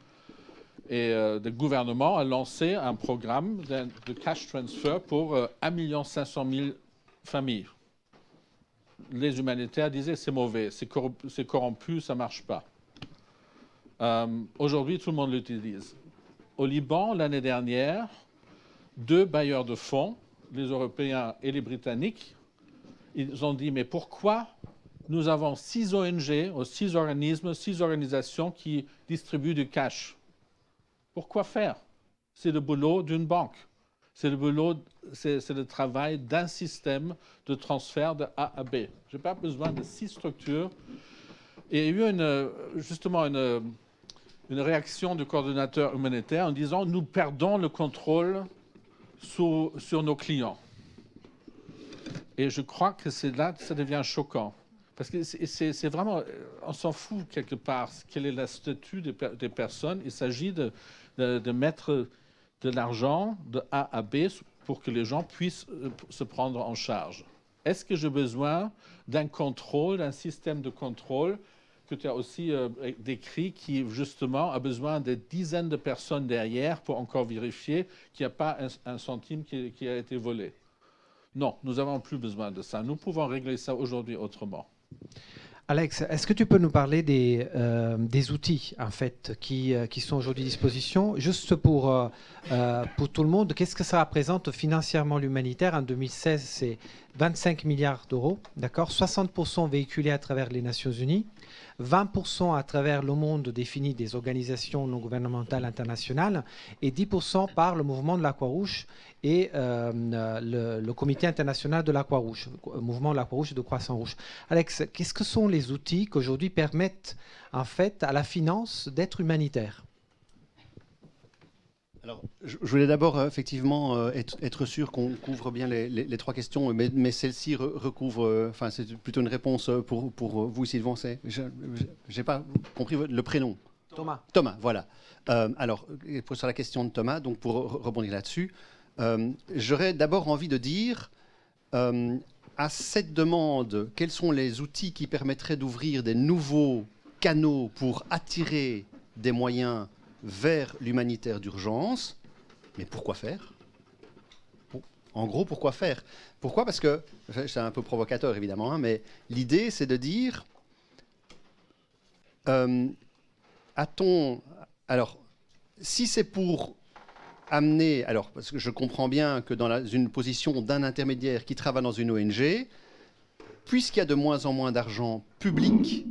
[SPEAKER 5] Et le gouvernement a lancé un programme de cash transfer pour 1,5 million de familles. Les humanitaires disaient c'est mauvais, c'est corrompu, ça ne marche pas. Aujourd'hui, tout le monde l'utilise. Au Liban, l'année dernière, 2 bailleurs de fonds, les Européens et les Britanniques, ils ont dit mais pourquoi nous avons 6 ONG, 6 organismes, 6 organisations qui distribuent du cash? Pourquoi faire? C'est le boulot d'une banque. C'est le travail d'un système de transfert de A à B. Je n'ai pas besoin de 6 structures. Et il y a eu justement une réaction du coordonnateur humanitaire en disant nous perdons le contrôle sur nos clients. Et je crois que c'est là que ça devient choquant. Parce que c'est vraiment, on s'en fout quelque part, quel est le statut des personnes. Il s'agit de mettre de l'argent de A à B pour que les gens puissent se prendre en charge. Est-ce que j'ai besoin d'un contrôle, d'un système de contrôle que tu as aussi décrit qui, justement, a besoin de dizaines de personnes derrière pour encore vérifier qu'il n'y a pas un centime qui a été volé? Non, nous n'avons plus besoin de ça. Nous pouvons régler ça aujourd'hui autrement.
[SPEAKER 1] Alex, est-ce que tu peux nous parler des outils en fait, qui sont aujourd'hui à disposition? Juste pour tout le monde, qu'est-ce que ça représente financièrement l'humanitaire? En 2016, c'est 25 milliards d'euros, d'accord, 60% véhiculés à travers les Nations Unies, 20% à travers le monde défini des organisations non gouvernementales internationales et 10% par le mouvement de la Croix-Rouge et le Comité international de la Croix-Rouge, le mouvement de la Croix-Rouge et de Croissant-Rouge. Alex, qu'est-ce que sont les outils qui aujourd'hui permettent en fait à la finance d'être humanitaire?
[SPEAKER 6] Alors, je voulais d'abord effectivement être sûr qu'on couvre bien les trois questions, mais celle-ci recouvre, enfin c'est plutôt une réponse pour vous ici devant. J'ai pas compris le prénom.
[SPEAKER 1] Thomas.
[SPEAKER 6] Thomas, voilà. Alors, sur la question de Thomas, donc pour rebondir là-dessus, j'aurais d'abord envie de dire à cette demande, quels sont les outils qui permettraient d'ouvrir des nouveaux canaux pour attirer des moyens vers l'humanitaire d'urgence, mais pourquoi faire? En gros, pourquoi faire? Pourquoi? Parce que, c'est un peu provocateur évidemment, hein, mais l'idée c'est de dire, alors, si c'est pour amener, alors, parce que je comprends bien que dans une position d'un intermédiaire qui travaille dans une ONG, puisqu'il y a de moins en moins d'argent public,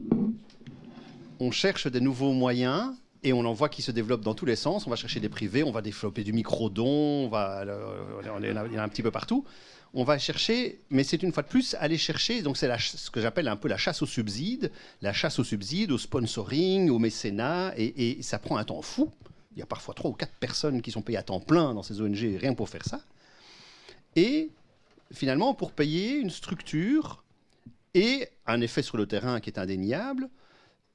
[SPEAKER 6] on cherche des nouveaux moyens. Et on en voit qui se développent dans tous les sens. On va chercher des privés, on va développer du micro-don, il y en a un petit peu partout. On va chercher, mais c'est une fois de plus aller chercher, donc c'est ce que j'appelle un peu la chasse aux subsides, au sponsoring, au mécénat, et ça prend un temps fou. Il y a parfois 3 ou 4 personnes qui sont payées à temps plein dans ces ONG, rien pour faire ça. Et finalement, pour payer une structure et un effet sur le terrain qui est indéniable,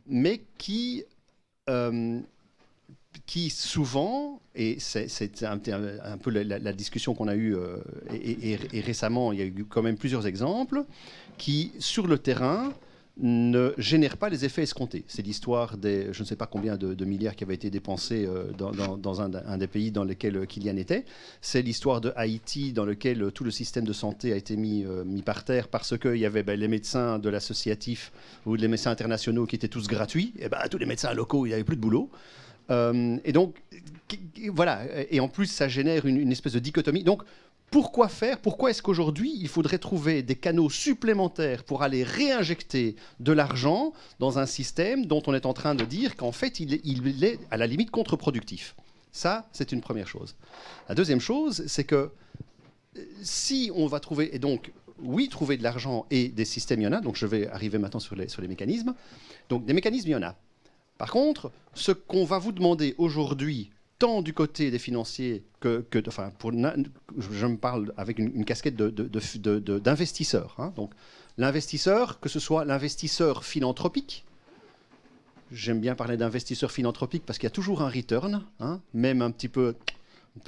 [SPEAKER 6] mais qui souvent, et c'est un peu la discussion qu'on a eue, et récemment, il y a eu quand même plusieurs exemples, qui, sur le terrain, ne génèrent pas les effets escomptés. C'est l'histoire des, je ne sais pas combien de milliards qui avaient été dépensés dans un des pays dans lesquels Kylian était. C'est l'histoire de Haïti, dans lequel tout le système de santé a été mis par terre parce qu'il y avait les médecins de l'associatif ou les médecins internationaux qui étaient tous gratuits. Et tous les médecins locaux, il n'y avait plus de boulot. Et donc, voilà. Et en plus, ça génère une espèce de dichotomie. Donc, pourquoi faire? Pourquoi est-ce qu'aujourd'hui, il faudrait trouver des canaux supplémentaires pour aller réinjecter de l'argent dans un système dont on est en train de dire qu'en fait, il est à la limite contre-productif? Ça, c'est une première chose. La deuxième chose, c'est que si on va trouver, et donc, oui, trouver de l'argent et des systèmes, il y en a. Donc, je vais arriver maintenant sur les mécanismes. Donc, des mécanismes, il y en a. Par contre, ce qu'on va vous demander aujourd'hui, tant du côté des financiers enfin, je me parle avec une casquette d'investisseur. Hein. Donc, l'investisseur, que ce soit l'investisseur philanthropique, j'aime bien parler d'investisseur philanthropique parce qu'il y a toujours un return, hein, même un petit peu une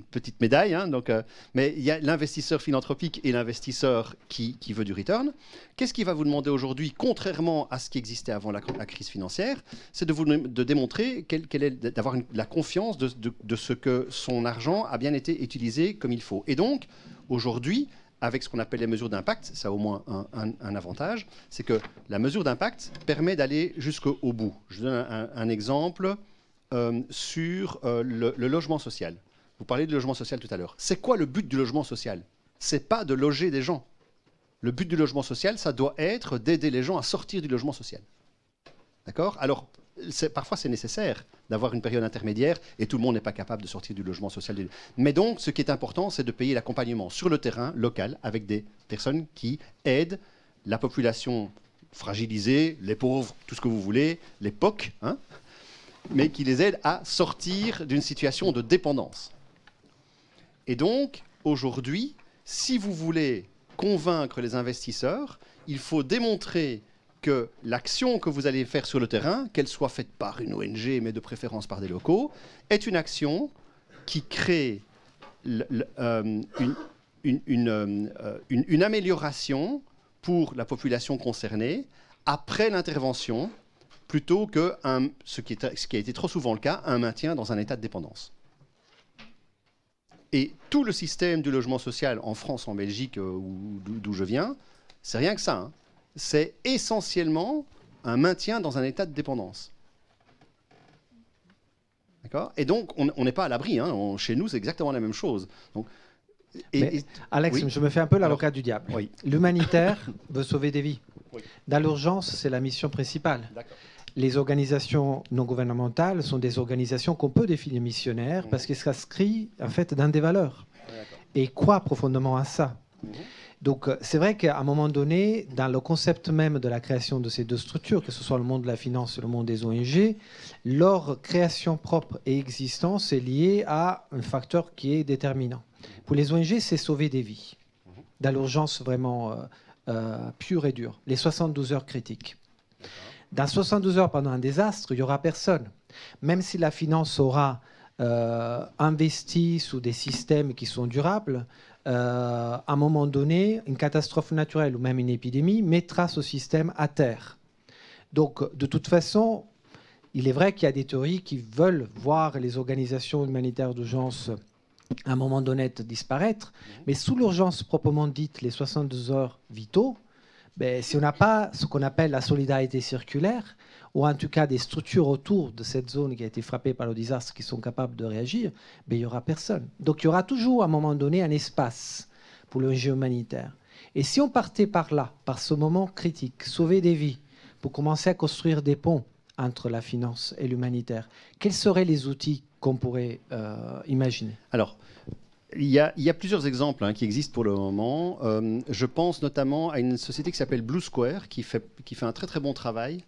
[SPEAKER 6] petite médaille. Hein, donc, mais il y a l'investisseur philanthropique et l'investisseur qui veut du return. Qu'est-ce qu'il va vous demander aujourd'hui, contrairement à ce qui existait avant la crise financière? C'est de démontrer d'avoir la confiance de ce que son argent a bien été utilisé comme il faut. Et donc, aujourd'hui, avec ce qu'on appelle les mesures d'impact, ça a au moins un avantage, c'est que la mesure d'impact permet d'aller jusqu'au bout. Je donne un exemple. Sur le logement social. Vous parliez de logement social tout à l'heure. C'est quoi le but du logement social? C'est pas de loger des gens. Le but du logement social, ça doit être d'aider les gens à sortir du logement social. D'accord? Alors, parfois c'est nécessaire d'avoir une période intermédiaire et tout le monde n'est pas capable de sortir du logement social. Mais donc, ce qui est important, c'est de payer l'accompagnement sur le terrain local avec des personnes qui aident la population fragilisée, les pauvres, tout ce que vous voulez, les POC, hein, mais qui les aide à sortir d'une situation de dépendance. Et donc, aujourd'hui, si vous voulez convaincre les investisseurs, il faut démontrer que l'action que vous allez faire sur le terrain, qu'elle soit faite par une ONG, mais de préférence par des locaux, est une action qui crée une amélioration pour la population concernée après l'intervention, plutôt que ce qui a été trop souvent le cas, un maintien dans un état de dépendance. Et tout le système du logement social en France, en Belgique, d'où je viens, c'est rien que ça. Hein. C'est essentiellement un maintien dans un état de dépendance. D'accord ? Et donc, on n'est pas à l'abri. Hein. Chez nous, c'est exactement la même chose. Donc,
[SPEAKER 1] Alex,
[SPEAKER 6] oui.
[SPEAKER 1] je me fais un peu l'avocat du diable.
[SPEAKER 6] Oui.
[SPEAKER 1] L'humanitaire veut sauver des vies.
[SPEAKER 6] Oui.
[SPEAKER 1] Dans l'urgence, c'est la mission principale.
[SPEAKER 6] D'accord.
[SPEAKER 1] Les organisations non gouvernementales sont des organisations qu'on peut définir missionnaires parce qu'elles s'inscrivent en fait dans des valeurs et croient profondément à ça. Donc c'est vrai qu'à un moment donné, dans le concept même de la création de ces deux structures, que ce soit le monde de la finance et le monde des ONG, leur création propre et existence est liée à un facteur qui est déterminant. Pour les ONG, c'est sauver des vies, dans l'urgence vraiment pure et dure, les 72 heures critiques. Dans 72 heures pendant un désastre, il n'y aura personne. Même si la finance aura investi sous des systèmes qui sont durables, à un moment donné, une catastrophe naturelle ou même une épidémie mettra ce système à terre. Donc, de toute façon, il est vrai qu'il y a des théories qui veulent voir les organisations humanitaires d'urgence à un moment donné disparaître, mais sous l'urgence proprement dite, les 72 heures vitaux, ben, si on n'a pas ce qu'on appelle la solidarité circulaire, ou en tout cas des structures autour de cette zone qui a été frappée par le désastre qui sont capables de réagir, ben, il n'y aura personne. Donc il y aura toujours à un moment donné un espace pour l'ONG humanitaire. Et si on partait par là, par ce moment critique, sauver des vies, pour commencer à construire des ponts entre la finance et l'humanitaire, quels seraient les outils qu'on pourrait imaginer ?
[SPEAKER 6] Alors, il y a plusieurs exemples qui existent pour le moment. Je pense notamment à une société qui s'appelle Blue Square, qui fait un très très bon travail.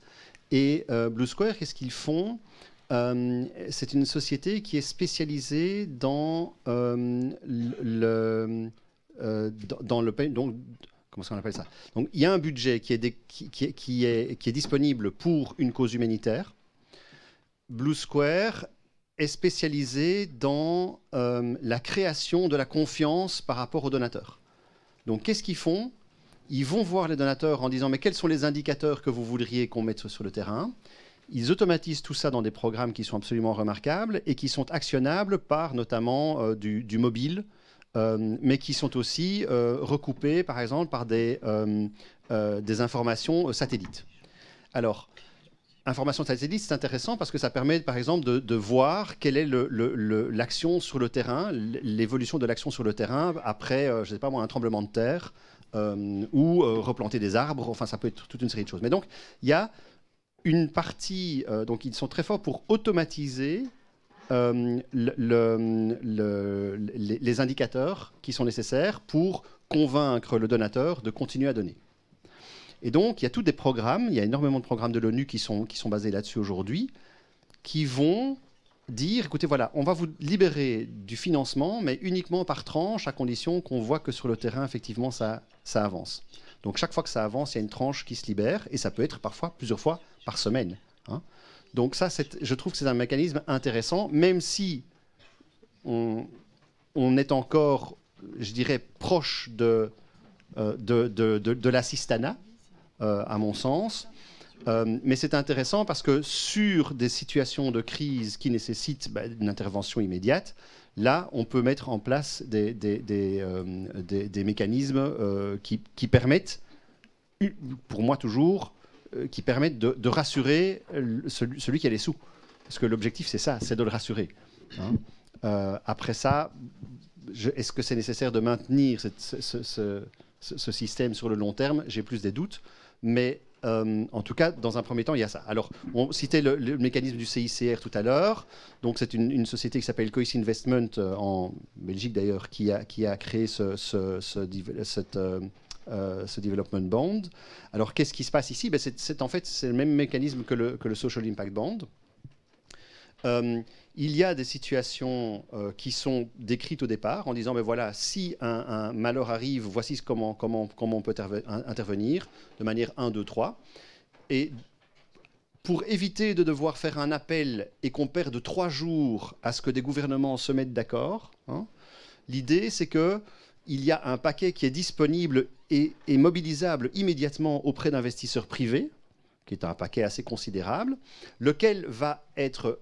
[SPEAKER 6] Et Blue Square, qu'est-ce qu'ils font ? C'est une société qui est spécialisée dans le donc, comment on appelle ça ? Donc, il y a un budget qui est disponible pour une cause humanitaire. Blue Square est spécialisé dans la création de la confiance par rapport aux donateurs. Donc, qu'est-ce qu'ils font ? Ils vont voir les donateurs en disant « Mais quels sont les indicateurs que vous voudriez qu'on mette sur le terrain ?» Ils automatisent tout ça dans des programmes qui sont absolument remarquables et qui sont actionnables par notamment du mobile, mais qui sont aussi recoupés, par exemple, par des informations satellites. Alors, information satellite, c'est intéressant parce que ça permet, par exemple, de voir quelle est l'action sur le terrain, l'évolution de l'action sur le terrain après, je ne sais pas moi, un tremblement de terre ou replanter des arbres. Enfin, ça peut être toute une série de choses. Mais donc, il y a une partie, donc ils sont très forts pour automatiser les indicateurs qui sont nécessaires pour convaincre le donateur de continuer à donner. Et donc, il y a tous des programmes, il y a énormément de programmes de l'ONU qui sont basés là-dessus aujourd'hui, qui vont dire, écoutez, voilà, on va vous libérer du financement, mais uniquement par tranche, à condition qu'on voit que sur le terrain, effectivement, ça avance. Donc, chaque fois que ça avance, il y a une tranche qui se libère, et ça peut être parfois plusieurs fois par semaine. Donc ça, je trouve que c'est un mécanisme intéressant, même si on est encore, je dirais, proche de l'assistanat, à mon sens. Mais c'est intéressant parce que sur des situations de crise qui nécessitent une intervention immédiate, là, on peut mettre en place des mécanismes qui permettent, pour moi toujours, qui permettent de rassurer celui qui a les sous. Parce que l'objectif, c'est ça, c'est de le rassurer. Après ça, est-ce que c'est nécessaire de maintenir ce système sur le long terme? J'ai plus des doutes. Mais en tout cas, dans un premier temps, il y a ça. Alors, on citait le mécanisme du CICR tout à l'heure. Donc, c'est une société qui s'appelle Cois Investment, en Belgique d'ailleurs, qui a créé ce Development Bond. Alors, qu'est-ce qui se passe ici? En fait, c'est le même mécanisme que le Social Impact Bond. Il y a des situations qui sont décrites au départ en disant, voilà, si un malheur arrive, voici comment on peut intervenir de manière 1, 2, 3. Et pour éviter de devoir faire un appel et qu'on perde 3 jours à ce que des gouvernements se mettent d'accord, l'idée, c'est qu'il y a un paquet qui est disponible et mobilisable immédiatement auprès d'investisseurs privés, qui est un paquet assez considérable, lequel va être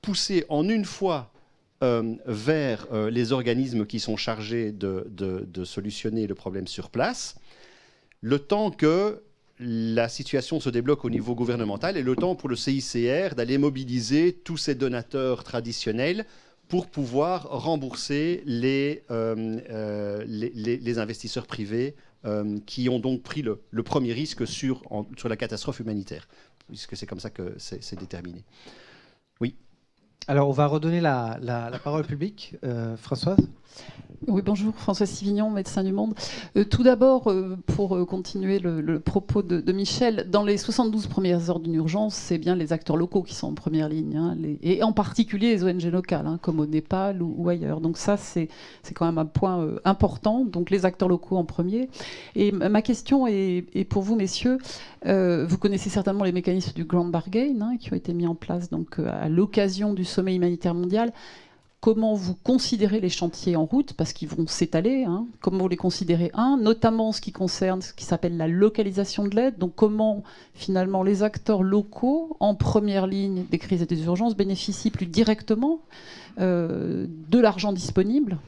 [SPEAKER 6] poussé en une fois vers les organismes qui sont chargés de solutionner le problème sur place, le temps que la situation se débloque au niveau gouvernemental et le temps pour le CICR d'aller mobiliser tous ces donateurs traditionnels pour pouvoir rembourser les investisseurs privés qui ont donc pris le premier risque sur la catastrophe humanitaire, puisque c'est comme ça que c'est déterminé. Oui.
[SPEAKER 1] Alors, on va redonner la parole au public. Françoise ?
[SPEAKER 10] Oui, bonjour, Françoise Sivignon, Médecins du Monde. Tout d'abord, pour continuer le propos de Michel, dans les 72 premières heures d'une urgence, c'est bien les acteurs locaux qui sont en première ligne, hein, et en particulier les ONG locales, hein, comme au Népal ou ailleurs. Donc ça, c'est quand même un point important, donc les acteurs locaux en premier. Et ma question est pour vous, messieurs. Vous connaissez certainement les mécanismes du Grand Bargain, hein, qui ont été mis en place donc, à l'occasion du sommet humanitaire mondial. Comment vous considérez les chantiers en route, parce qu'ils vont s'étaler, hein, comment vous les considérez, notamment ce qui concerne ce qui s'appelle la localisation de l'aide, donc comment finalement les acteurs locaux en première ligne des crises et des urgences bénéficient plus directement de l'argent disponible,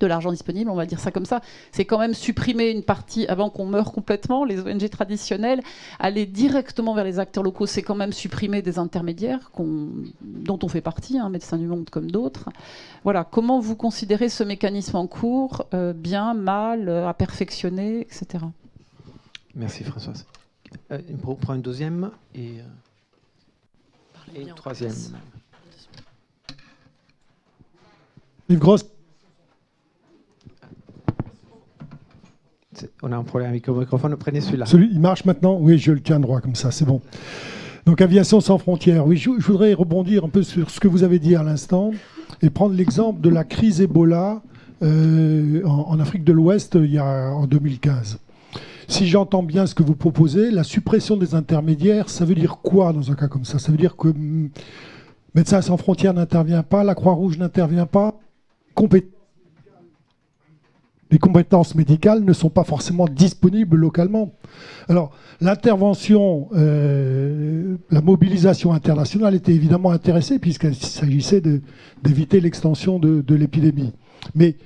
[SPEAKER 10] on va dire ça comme ça, c'est quand même supprimer une partie avant qu'on meure complètement, les ONG traditionnelles, aller directement vers les acteurs locaux, c'est quand même supprimer des intermédiaires dont on fait partie, hein, Médecins du Monde comme d'autres. Voilà, comment vous considérez ce mécanisme en cours, bien, mal, à perfectionner, etc.
[SPEAKER 1] Merci Françoise. On prend une deuxième et une troisième.
[SPEAKER 9] Une grosse.
[SPEAKER 1] On a un problème avec le microphone, prenez celui-là.
[SPEAKER 9] Il marche maintenant? Oui, je le tiens droit comme ça, c'est bon. Donc Aviation sans frontières. Oui, je voudrais rebondir un peu sur ce que vous avez dit à l'instant et prendre l'exemple de la crise Ebola en Afrique de l'Ouest en 2015. Si j'entends bien ce que vous proposez, la suppression des intermédiaires, ça veut dire quoi dans un cas comme ça? Ça veut dire que Médecins sans frontières n'intervient pas, la Croix-Rouge n'intervient pas, les compétences médicales ne sont pas forcément disponibles localement. Alors, l'intervention, la mobilisation internationale était évidemment intéressée puisqu'il s'agissait d'éviter l'extension de l'épidémie. Mais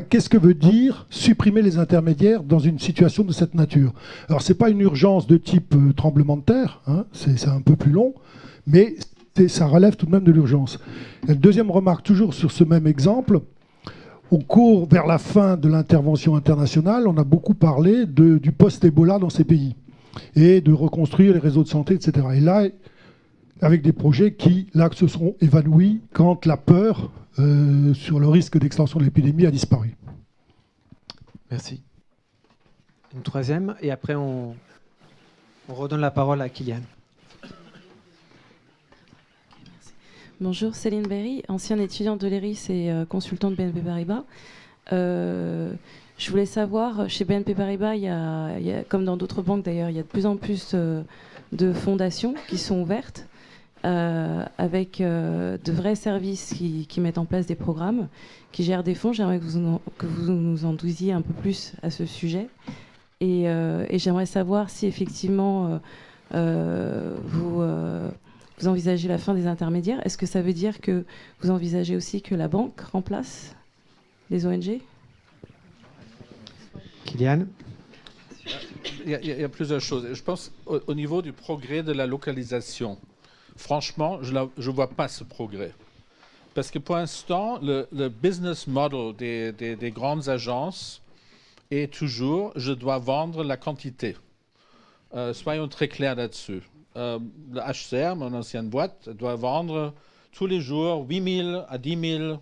[SPEAKER 9] qu'est-ce que veut dire supprimer les intermédiaires dans une situation de cette nature? Alors, ce n'est pas une urgence de type tremblement de terre, hein, c'est un peu plus long, mais ça relève tout de même de l'urgence. Deuxième remarque, toujours sur ce même exemple. Au cours, vers la fin de l'intervention internationale, on a beaucoup parlé du post-Ebola dans ces pays et de reconstruire les réseaux de santé, etc. Et là, avec des projets qui, là, se seront évanouis quand la peur sur le risque d'extension de l'épidémie a disparu.
[SPEAKER 1] Merci. Une troisième, et après on redonne la parole à Kylian.
[SPEAKER 11] Bonjour, Céline Berry, ancienne étudiante de l'ERIS et consultante de BNP Paribas. Je voulais savoir, chez BNP Paribas, il y a, comme dans d'autres banques d'ailleurs, il y a de plus en plus de fondations qui sont ouvertes avec de vrais services qui mettent en place des programmes, qui gèrent des fonds. J'aimerais que vous nous en disiez un peu plus à ce sujet. Et j'aimerais savoir si effectivement vous envisagez la fin des intermédiaires. Est-ce que ça veut dire que vous envisagez aussi que la banque remplace les ONG?
[SPEAKER 1] Kylian?
[SPEAKER 5] Il y a plusieurs choses. Je pense au niveau du progrès de la localisation. Franchement, je ne vois pas ce progrès. Parce que pour l'instant, le business model des grandes agences est toujours « je dois vendre la quantité ». Soyons très clairs là-dessus. Le HCR, mon ancienne boîte, doit vendre tous les jours 8 000 à 10 000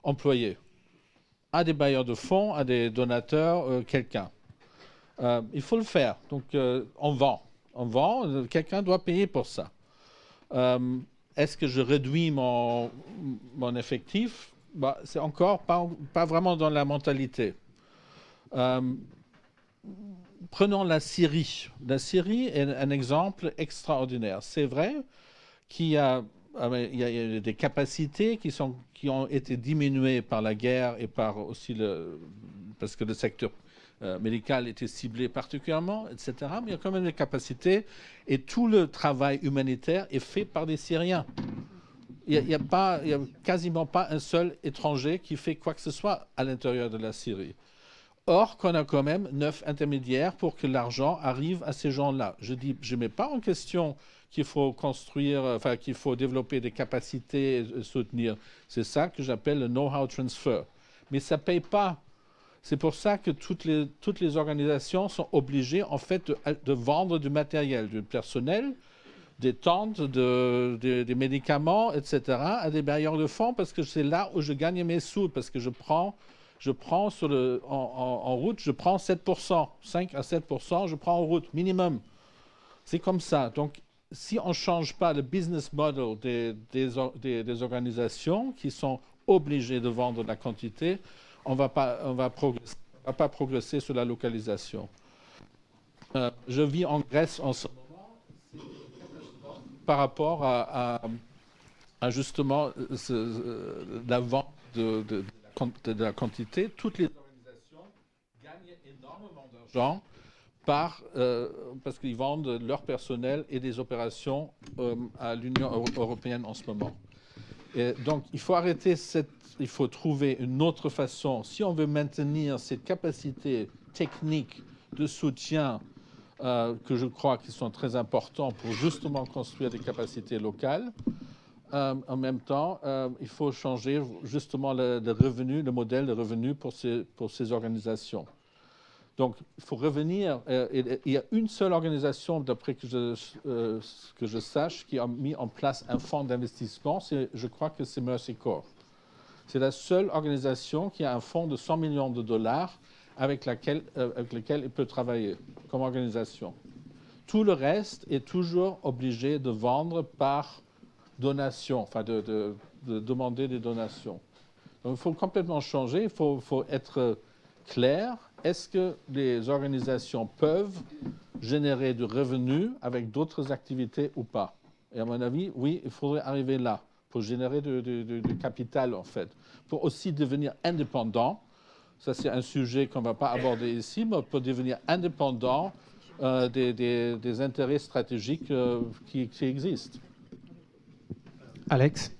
[SPEAKER 5] employés à des bailleurs de fonds, à des donateurs, quelqu'un. Il faut le faire. Donc, on vend. On vend, quelqu'un doit payer pour ça. Est-ce que je réduis mon effectif? C'est encore pas vraiment dans la mentalité. Prenons la Syrie. La Syrie est un exemple extraordinaire. C'est vrai qu'il y a des capacités qui ont été diminuées par la guerre et par aussi parce que le secteur médical était ciblé particulièrement, etc. Mais il y a quand même des capacités et tout le travail humanitaire est fait par des Syriens. Il n'y a quasiment pas un seul étranger qui fait quoi que ce soit à l'intérieur de la Syrie. Or, qu'on a quand même 9 intermédiaires pour que l'argent arrive à ces gens-là. Je ne mets pas en question qu'il faut construire, enfin qu'il faut développer des capacités et soutenir. C'est ça que j'appelle le know-how transfer. Mais ça ne paye pas. C'est pour ça que toutes les organisations sont obligées en fait de vendre du matériel, du personnel, des tentes, des médicaments, etc. à des bailleurs de fonds parce que c'est là où je gagne mes sous, parce que je prends en route, je prends 7%, 5 à 7%, je prends en route, minimum. C'est comme ça. Donc, si on ne change pas le business model des organisations qui sont obligées de vendre la quantité, on va pas progresser sur la localisation. Je vis en Grèce en ce moment par rapport à justement la vente de la quantité. Toutes les organisations gagnent énormément d'argent parce qu'ils vendent leur personnel et des opérations à l'Union européenne en ce moment. Et donc, il faut arrêter il faut trouver une autre façon. Si on veut maintenir cette capacité technique de soutien que je crois qu'ils sont très importants pour justement construire des capacités locales, en même temps, il faut changer justement le modèle de revenu pour ces organisations. Donc, il faut revenir. Il y a une seule organisation, d'après que je sache, qui a mis en place un fonds d'investissement. Je crois que c'est Mercy Corps. C'est la seule organisation qui a un fonds de 100 millions de dollars avec lequel il peut travailler comme organisation. Tout le reste est toujours obligé de vendre par donation, enfin de demander des donations. Donc, il faut complètement changer. Il faut être clair. Est-ce que les organisations peuvent générer du revenu avec d'autres activités ou pas? Et à mon avis, oui, il faudrait arriver là pour générer du capital, en fait, pour aussi devenir indépendant. Ça, c'est un sujet qu'on ne va pas aborder ici, mais pour devenir indépendant des intérêts stratégiques qui existent.
[SPEAKER 1] Alex?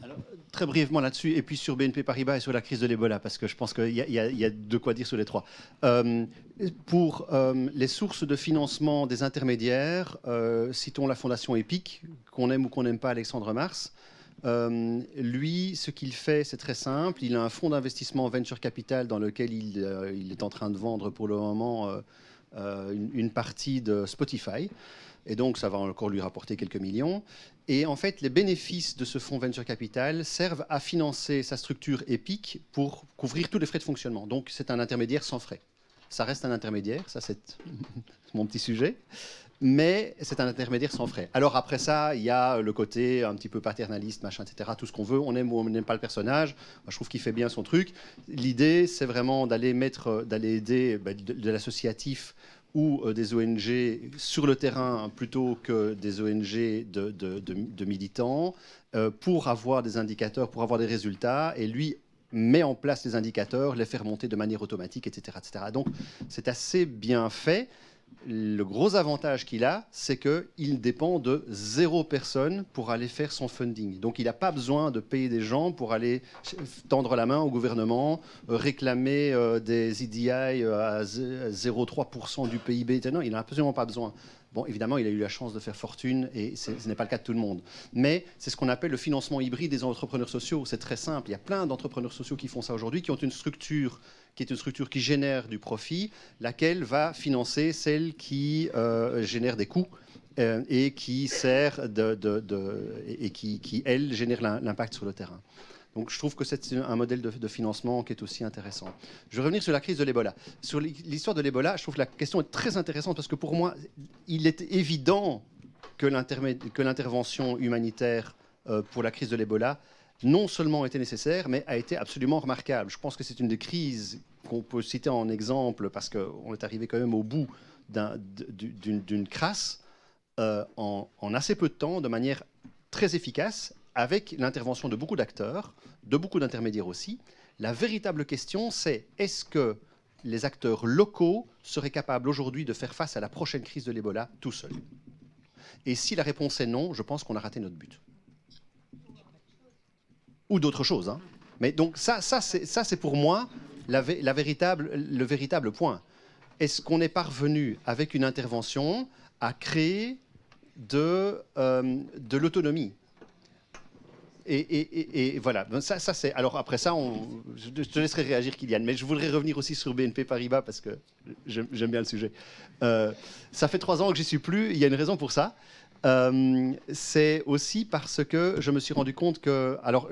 [SPEAKER 6] Alors, très brièvement là-dessus, et puis sur BNP Paribas et sur la crise de l'Ebola, parce que je pense qu'il y a de quoi dire sur les trois. Pour les sources de financement des intermédiaires, citons la fondation EPIC, qu'on aime ou qu'on n'aime pas Alexandre Mars. Lui, ce qu'il fait, c'est très simple. Il a un fonds d'investissement venture capital dans lequel il est en train de vendre pour le moment une partie de Spotify. Et donc, ça va encore lui rapporter quelques millions. Et en fait, les bénéfices de ce fonds venture capital servent à financer sa structure EPIC pour couvrir tous les frais de fonctionnement. Donc, c'est un intermédiaire sans frais. Ça reste un intermédiaire, ça c'est mon petit sujet. Mais c'est un intermédiaire sans frais. Alors après ça, il y a le côté un petit peu paternaliste, machin, etc. Tout ce qu'on veut, on aime ou on n'aime pas le personnage. Moi, je trouve qu'il fait bien son truc. L'idée, c'est vraiment d'aller aider de l'associatif ou des ONG sur le terrain plutôt que des ONG de militants pour avoir des indicateurs, pour avoir des résultats. Et lui met en place les indicateurs, les faire monter de manière automatique, etc. etc. Donc c'est assez bien fait. Le gros avantage qu'il a, c'est qu'il dépend de 0 personne pour aller faire son funding. Donc il n'a pas besoin de payer des gens pour aller tendre la main au gouvernement, réclamer des EDI à 0,3% du PIB. Non, il n'en a absolument pas besoin. Bon, évidemment, il a eu la chance de faire fortune et ce n'est pas le cas de tout le monde. Mais c'est ce qu'on appelle le financement hybride des entrepreneurs sociaux. C'est très simple. Il y a plein d'entrepreneurs sociaux qui font ça aujourd'hui, qui ont une structure qui est une structure qui génère du profit, laquelle va financer celle qui génère des coûts et qui sert et qui, elle, génère l'impact sur le terrain. Donc je trouve que c'est un modèle de financement qui est aussi intéressant. Je vais revenir sur la crise de l'Ebola. Sur l'histoire de l'Ebola, je trouve que la question est très intéressante parce que pour moi, il est évident que l'intervention humanitaire pour la crise de l'Ebola non seulement était nécessaire, mais a été absolument remarquable. Je pense que c'est une des crises qu'on peut citer en exemple parce qu'on est arrivé quand même au bout d'une crasse en assez peu de temps, de manière très efficace, avec l'intervention de beaucoup d'acteurs, de beaucoup d'intermédiaires aussi. La véritable question, c'est est-ce que les acteurs locaux seraient capables aujourd'hui de faire face à la prochaine crise de l'Ebola tout seuls? Et si la réponse est non, je pense qu'on a raté notre but. ou d'autres choses. Hein. Mais donc ça c'est pour moi le véritable point. Est-ce qu'on est parvenu avec une intervention à créer de l'autonomie? Et voilà, ça c'est. Alors après ça, je te laisserai réagir, Kylian, mais je voudrais revenir aussi sur BNP Paribas parce que j'aime bien le sujet. Ça fait 3 ans que j'y suis plus. Il y a une raison pour ça. C'est aussi parce que je me suis rendu compte que, alors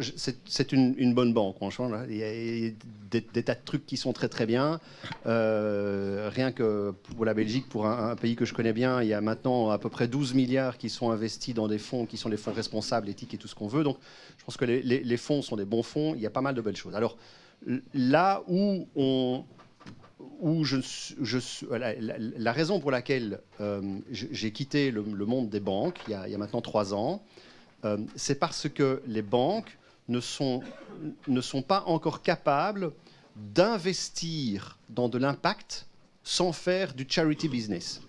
[SPEAKER 6] c'est une bonne banque, franchement. Là. Il y a des tas de trucs qui sont très très bien. Rien que pour la Belgique, pour un pays que je connais bien, il y a maintenant à peu près 12 milliards qui sont investis dans des fonds qui sont des fonds responsables, éthiques et tout ce qu'on veut. Donc je pense que les fonds sont des bons fonds. Il y a pas mal de belles choses. Alors là où la raison pour laquelle j'ai quitté le monde des banques il y a maintenant 3 ans, c'est parce que les banques ne sont pas encore capables d'investir dans de l'impact sans faire du charity business.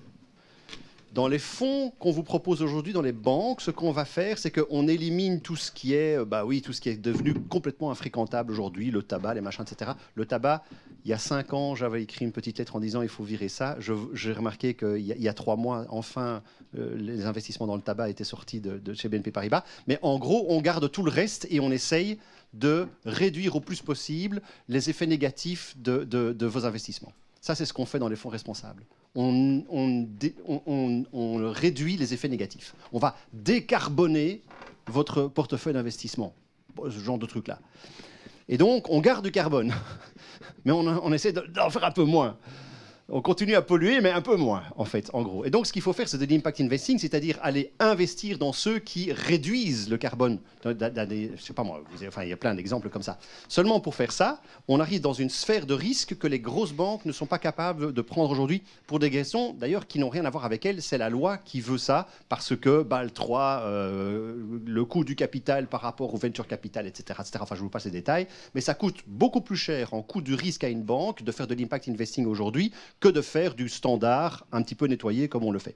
[SPEAKER 6] Dans les fonds qu'on vous propose aujourd'hui dans les banques, ce qu'on va faire, c'est qu'on élimine tout ce qui est, tout ce qui est devenu complètement infréquentable aujourd'hui, le tabac, les machins, etc. Le tabac, il y a 5 ans, j'avais écrit une petite lettre en disant il faut virer ça. J'ai remarqué qu'il y a 3 mois, enfin, les investissements dans le tabac étaient sortis de chez BNP Paribas. Mais en gros, on garde tout le reste et on essaye de réduire au plus possible les effets négatifs de vos investissements. Ça, c'est ce qu'on fait dans les fonds responsables. On réduit les effets négatifs. On va décarboner votre portefeuille d'investissement. Ce genre de truc-là. Et donc, on garde du carbone. Mais on essaie d'en faire un peu moins. On continue à polluer, mais un peu moins, en fait, en gros. Et donc, ce qu'il faut faire, c'est de l'impact investing, c'est-à-dire aller investir dans ceux qui réduisent le carbone. Je sais pas moi, il y a plein d'exemples comme ça. Seulement pour faire ça, on arrive dans une sphère de risque que les grosses banques ne sont pas capables de prendre aujourd'hui pour des raisons, d'ailleurs, qui n'ont rien à voir avec elles. C'est la loi qui veut ça, parce que BAL 3, le coût du capital par rapport au venture capital, etc., etc. Enfin, je ne vous passe les détails. Mais ça coûte beaucoup plus cher en coût du risque à une banque de faire de l'impact investing aujourd'hui que de faire du standard un petit peu nettoyé comme on le fait.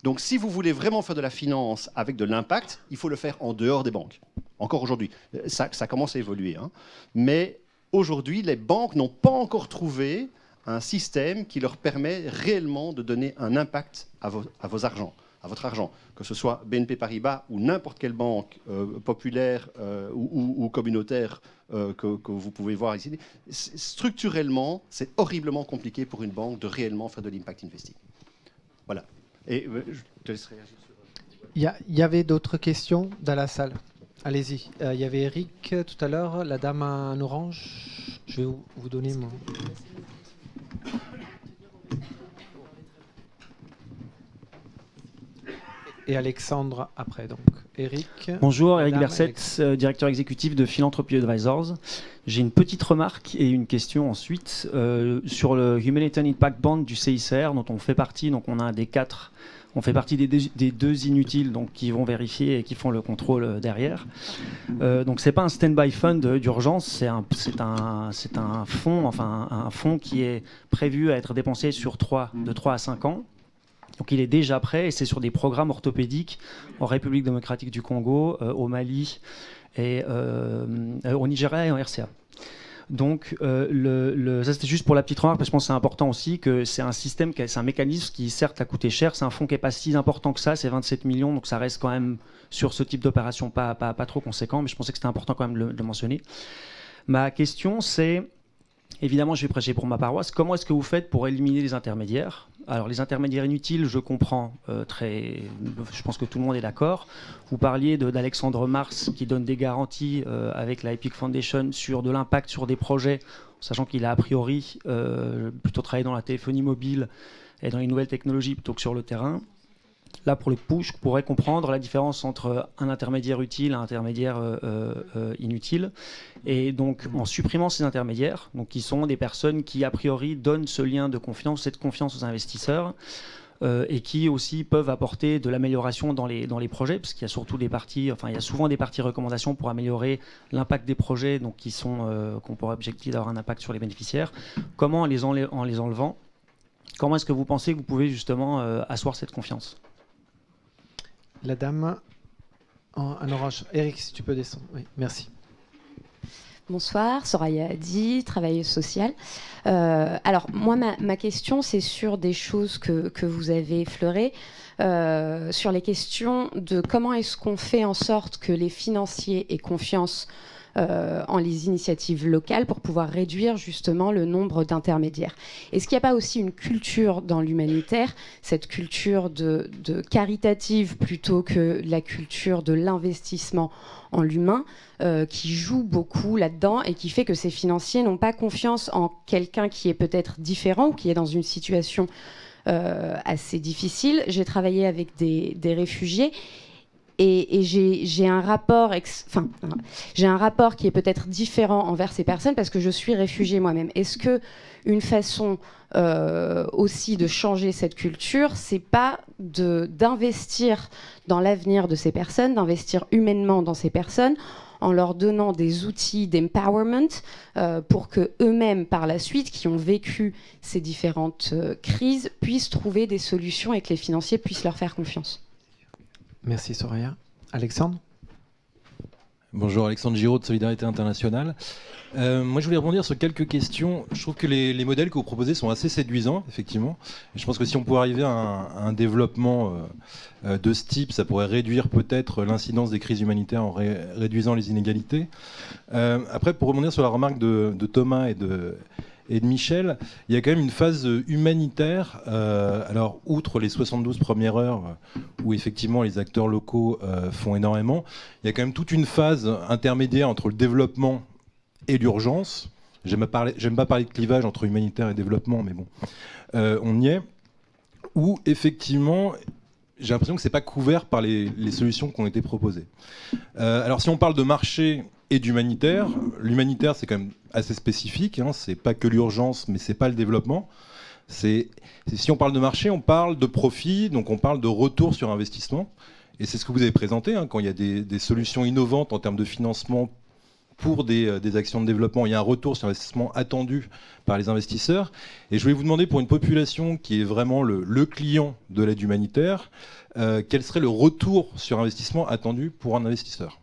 [SPEAKER 6] Donc si vous voulez vraiment faire de la finance avec de l'impact, il faut le faire en dehors des banques. Encore aujourd'hui. Ça commence à évoluer. Hein. Mais aujourd'hui, les banques n'ont pas encore trouvé un système qui leur permet réellement de donner un impact à vos argents, à votre argent. Que ce soit BNP Paribas ou n'importe quelle banque populaire ou communautaire que vous pouvez voir ici. Structurellement, c'est horriblement compliqué pour une banque de réellement faire de l'impact investing. Voilà. Et je te laisse réagir sur...
[SPEAKER 1] Il y avait d'autres questions dans la salle. Allez-y. Il y avait Eric tout à l'heure, la dame en orange. Je vais vous donner mon... Et Alexandre après, donc. Eric.
[SPEAKER 12] Bonjour, Eric Berset, directeur exécutif de Philanthropy Advisors. J'ai une petite remarque et une question ensuite sur le Humanitarian Impact Bond du CICR dont on fait partie. Donc on a des 4, on fait partie des 2 inutiles donc qui vont vérifier et qui font le contrôle derrière. Donc c'est pas un stand-by fund d'urgence, c'est un fonds, enfin un fonds qui est prévu à être dépensé de 3 à 5 ans. Donc il est déjà prêt et c'est sur des programmes orthopédiques en République démocratique du Congo, au Mali et au Nigeria et en RCA. Donc ça c'était juste pour la petite remarque parce que je pense que c'est important aussi que c'est un système, c'est un mécanisme qui certes a coûté cher, c'est un fonds qui n'est pas si important que ça, c'est 27 millions donc ça reste quand même sur ce type d'opération pas trop conséquent, mais je pensais que c'était important quand même de le mentionner. Ma question c'est... Évidemment, je vais prêcher pour ma paroisse. Comment est-ce que vous faites pour éliminer les intermédiaires? Alors, les intermédiaires inutiles, je comprends je pense que tout le monde est d'accord. Vous parliez d'Alexandre Mars qui donne des garanties avec la Epic Foundation sur de l'impact sur des projets, sachant qu'il a a priori plutôt travaillé dans la téléphonie mobile et dans les nouvelles technologies plutôt que sur le terrain. Là, pour le coup, je pourrais comprendre la différence entre un intermédiaire utile et un intermédiaire inutile. Et donc, en supprimant ces intermédiaires, donc, qui sont des personnes qui, a priori, donnent ce lien de confiance, cette confiance aux investisseurs, et qui aussi peuvent apporter de l'amélioration dans les projets, parce qu'il y a surtout il y a souvent des parties recommandations pour améliorer l'impact des projets, donc qu'on pourrait objecter d'avoir un impact sur les bénéficiaires. Comment, en les enlevant, comment est-ce que vous pensez que vous pouvez justement asseoir cette confiance ?
[SPEAKER 1] La dame en orange. Eric, si tu peux descendre. Oui, merci.
[SPEAKER 13] Bonsoir, Soraya Hadi, travailleuse sociale. Alors, moi, ma question, c'est sur des choses que vous avez effleurées, sur les questions de comment est-ce qu'on fait en sorte que les financiers aient confiance en les initiatives locales pour pouvoir réduire justement le nombre d'intermédiaires. Est-ce qu'il n'y a pas aussi une culture dans l'humanitaire, cette culture de caritative plutôt que la culture de l'investissement en l'humain, qui joue beaucoup là-dedans et qui fait que ces financiers n'ont pas confiance en quelqu'un qui est peut-être différent ou qui est dans une situation assez difficile. J'ai travaillé avec des réfugiés et j'ai un rapport, j'ai un rapport qui est peut-être différent envers ces personnes parce que je suis réfugiée moi-même. Est-ce que une façon aussi de changer cette culture, c'est pas d'investir dans l'avenir de ces personnes, d'investir humainement dans ces personnes, en leur donnant des outils d'empowerment pour que eux-mêmes, par la suite, qui ont vécu ces différentes crises, puissent trouver des solutions et que les financiers puissent leur faire confiance.
[SPEAKER 1] Merci Soraya. Alexandre ?
[SPEAKER 14] Bonjour, Alexandre Giraud de Solidarité Internationale. Moi, je voulais rebondir sur quelques questions. Je trouve que les modèles que vous proposez sont assez séduisants, effectivement. Et je pense que si on pouvait arriver à un développement de ce type, ça pourrait réduire peut-être l'incidence des crises humanitaires en réduisant les inégalités. Après, pour rebondir sur la remarque de Thomas et de Michel, il y a quand même une phase humanitaire. Alors, outre les 72 premières heures où effectivement les acteurs locaux font énormément, il y a quand même toute une phase intermédiaire entre le développement et l'urgence. J'aime pas parler de clivage entre humanitaire et développement, mais bon, on y est. Où effectivement, j'ai l'impression que c'est pas couvert par les solutions qui ont été proposées. Alors, si on parle de marché et d'humanitaire, l'humanitaire c'est quand même assez spécifique, hein, c'est pas que l'urgence, mais c'est pas le développement. Si on parle de marché, on parle de profit, donc on parle de retour sur investissement. Et c'est ce que vous avez présenté, hein, quand il y a des solutions innovantes en termes de financement pour des actions de développement, il y a un retour sur investissement attendu par les investisseurs. Et je voulais vous demander, pour une population qui est vraiment le client de l'aide humanitaire, quel serait le retour sur investissement attendu pour un investisseur ?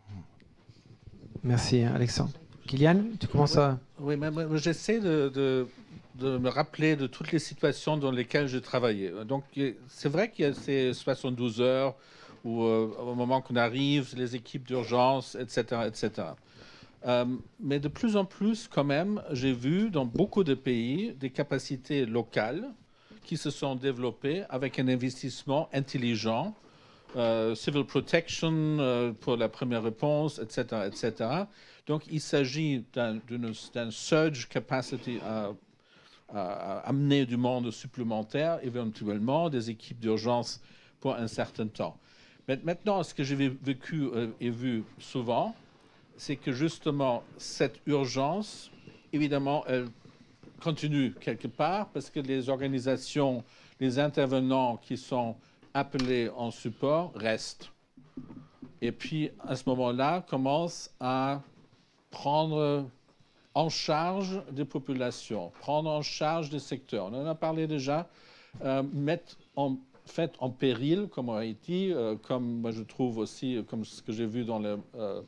[SPEAKER 1] Merci Alexandre. Kylian, tu commences à...
[SPEAKER 5] Oui, mais j'essaie de me rappeler de toutes les situations dans lesquelles j'ai travaillé. Donc, c'est vrai qu'il y a ces 72 heures où, au moment qu'on arrive, les équipes d'urgence, etc., etc. Mais de plus en plus, quand même, j'ai vu dans beaucoup de pays des capacités locales qui se sont développées avec un investissement intelligent, civil protection pour la première réponse, etc., etc. Donc, il s'agit d'un surge capacity à amener du monde supplémentaire, éventuellement des équipes d'urgence pour un certain temps. Mais maintenant, ce que j'ai vécu et vu souvent, c'est que justement, cette urgence, évidemment, elle continue quelque part parce que les organisations, les intervenants qui sont appelés en support restent. Et puis, à ce moment-là, commencent à prendre en charge des populations, prendre en charge des secteurs. On en a parlé déjà, mettre en fait en péril, comme on a dit, comme moi je trouve aussi, comme ce que j'ai vu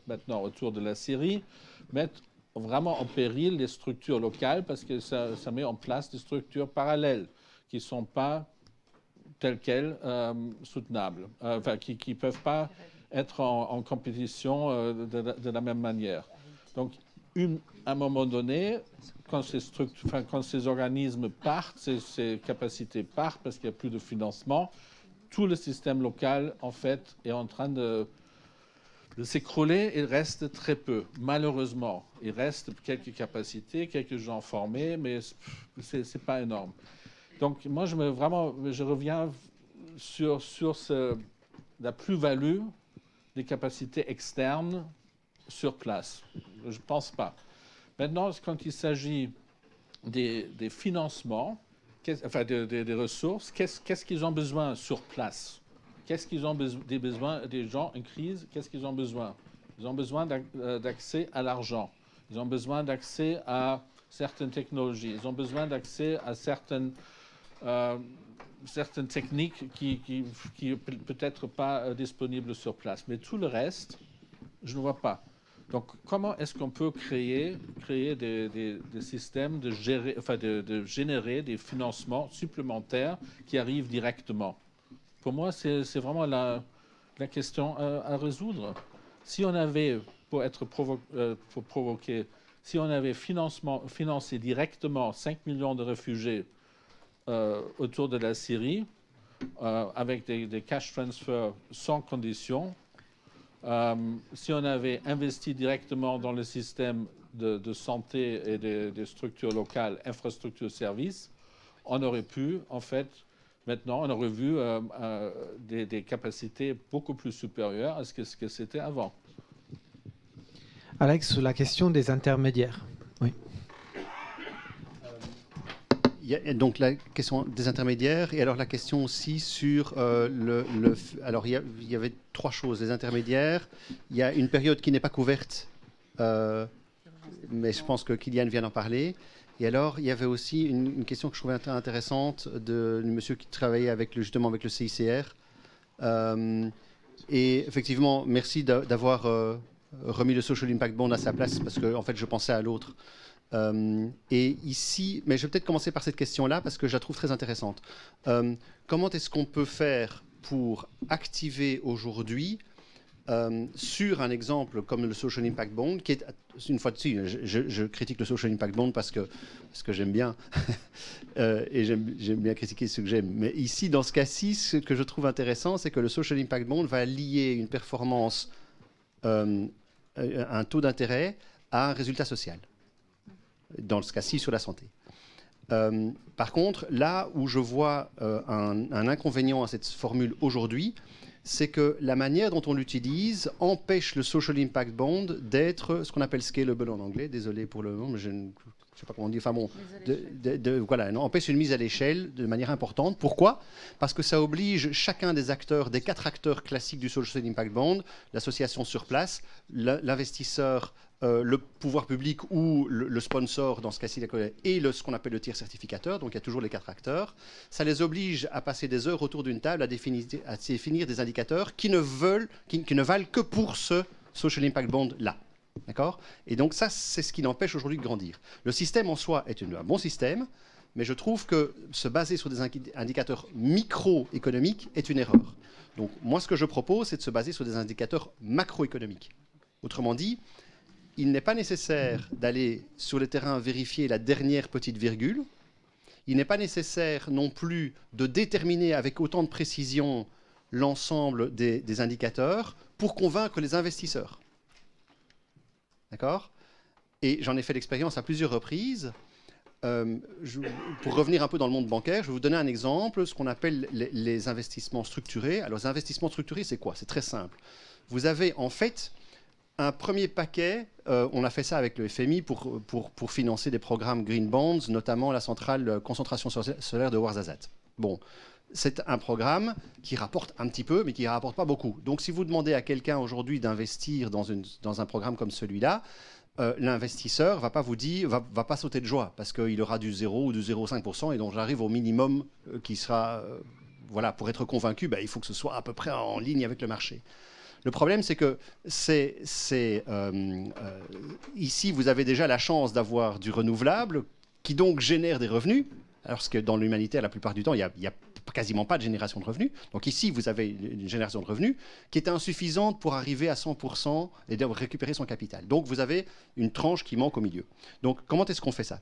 [SPEAKER 5] maintenant autour de la Syrie, mettre vraiment en péril les structures locales parce que ça met en place des structures parallèles qui ne sont pas telles quelles soutenables, enfin qui ne peuvent pas être en compétition de la même manière. Donc, à un moment donné, quand ces organismes partent, ces capacités partent parce qu'il n'y a plus de financement, tout le système local, en fait, est en train de s'écrouler. Il reste très peu, malheureusement. Il reste quelques capacités, quelques gens formés, mais ce n'est pas énorme. Donc, moi, je reviens sur la plus-value des capacités externes sur place. Je ne pense pas. Maintenant, quand il s'agit des financements, enfin des ressources, qu'est-ce qu'ils ont besoin sur place? Qu'est-ce qu'ils ont besoin des gens en crise? Qu'est-ce qu'ils ont besoin? Ils ont besoin d'accès à l'argent. Ils ont besoin d'accès à certaines technologies. Ils ont besoin d'accès à certaines techniques qui peut-être pas disponibles sur place. Mais tout le reste, je ne vois pas. Donc, comment est-ce qu'on peut créer des systèmes de générer des financements supplémentaires qui arrivent directement? Pour moi, c'est vraiment la question à résoudre. Si on avait, pour provoquer, si on avait financé directement 5 millions de réfugiés autour de la Syrie, avec des cash transfers sans condition, si on avait investi directement dans le système de santé et des structures locales, infrastructures, services, on aurait pu, en fait, maintenant, on aurait vu des capacités beaucoup plus supérieures à ce que c'était avant.
[SPEAKER 1] Alex, sur la question des intermédiaires. Oui.
[SPEAKER 6] Il y a donc la question des intermédiaires et alors la question aussi sur alors il y avait 3 choses. Les intermédiaires, il y a une période qui n'est pas couverte, mais je pense que Kylian vient d'en parler. Et alors il y avait aussi une question que je trouvais intéressante de monsieur qui travaillait justement avec le CICR. Et effectivement, merci d'avoir remis le Social Impact Bond à sa place parce que en fait je pensais à l'autre. Et ici, mais je vais peut-être commencer par cette question-là parce que je la trouve très intéressante. Comment est-ce qu'on peut faire pour activer aujourd'hui, sur un exemple comme le Social Impact Bond, qui est, une fois de suite, je critique le Social Impact Bond parce que j'aime bien, et j'aime bien critiquer ce que j'aime. Mais ici, dans ce cas-ci, ce que je trouve intéressant, c'est que le Social Impact Bond va lier une performance, un taux d'intérêt à un résultat social. Dans ce cas-ci, sur la santé. Par contre, là où je vois un inconvénient à cette formule aujourd'hui, c'est que la manière dont on l'utilise empêche le Social Impact Bond d'être ce qu'on appelle scalable en anglais. Désolé pour le nom, mais je ne sais pas comment on dit. Enfin bon, voilà, empêche une mise à l'échelle de manière importante. Pourquoi? Parce que ça oblige chacun des acteurs, des 4 acteurs classiques du Social Impact Bond, l'association sur place, l'investisseur, le pouvoir public ou le sponsor, dans ce cas-ci, et ce qu'on appelle le tiers certificateur, donc il y a toujours les 4 acteurs, ça les oblige à passer des heures autour d'une table à définir des indicateurs qui ne valent que pour ce Social Impact Bond-là. D'accord? Et donc ça, c'est ce qui l'empêche aujourd'hui de grandir. Le système en soi est un bon système, mais je trouve que se baser sur des indicateurs microéconomiques est une erreur. Donc moi, ce que je propose, c'est de se baser sur des indicateurs macroéconomiques. Autrement dit, il n'est pas nécessaire d'aller sur le terrain vérifier la dernière petite virgule. Il n'est pas nécessaire non plus de déterminer avec autant de précision l'ensemble des indicateurs pour convaincre les investisseurs. D'accord? Et j'en ai fait l'expérience à plusieurs reprises. Pour revenir un peu dans le monde bancaire, je vais vous donner un exemple, ce qu'on appelle les investissements structurés. Alors, les investissements structurés, c'est quoi? C'est très simple. Vous avez en fait un premier paquet, on a fait ça avec le FMI pour financer des programmes Green Bonds, notamment la centrale concentration solaire de Ouarzazate. Bon, c'est un programme qui rapporte un petit peu, mais qui ne rapporte pas beaucoup. Donc si vous demandez à quelqu'un aujourd'hui d'investir dans un programme comme celui-là, l'investisseur va pas sauter de joie, parce qu'il aura du 0 ou du 0,5%, et donc j'arrive au minimum qui sera... voilà, pour être convaincu, il faut que ce soit à peu près en ligne avec le marché. Le problème, c'est que ici, vous avez déjà la chance d'avoir du renouvelable qui donc génère des revenus, alors que dans l'humanitaire, la plupart du temps, il n'y a quasiment pas de génération de revenus. Donc ici, vous avez une génération de revenus qui est insuffisante pour arriver à 100% et de récupérer son capital. Donc vous avez une tranche qui manque au milieu. Donc comment est-ce qu'on fait ça?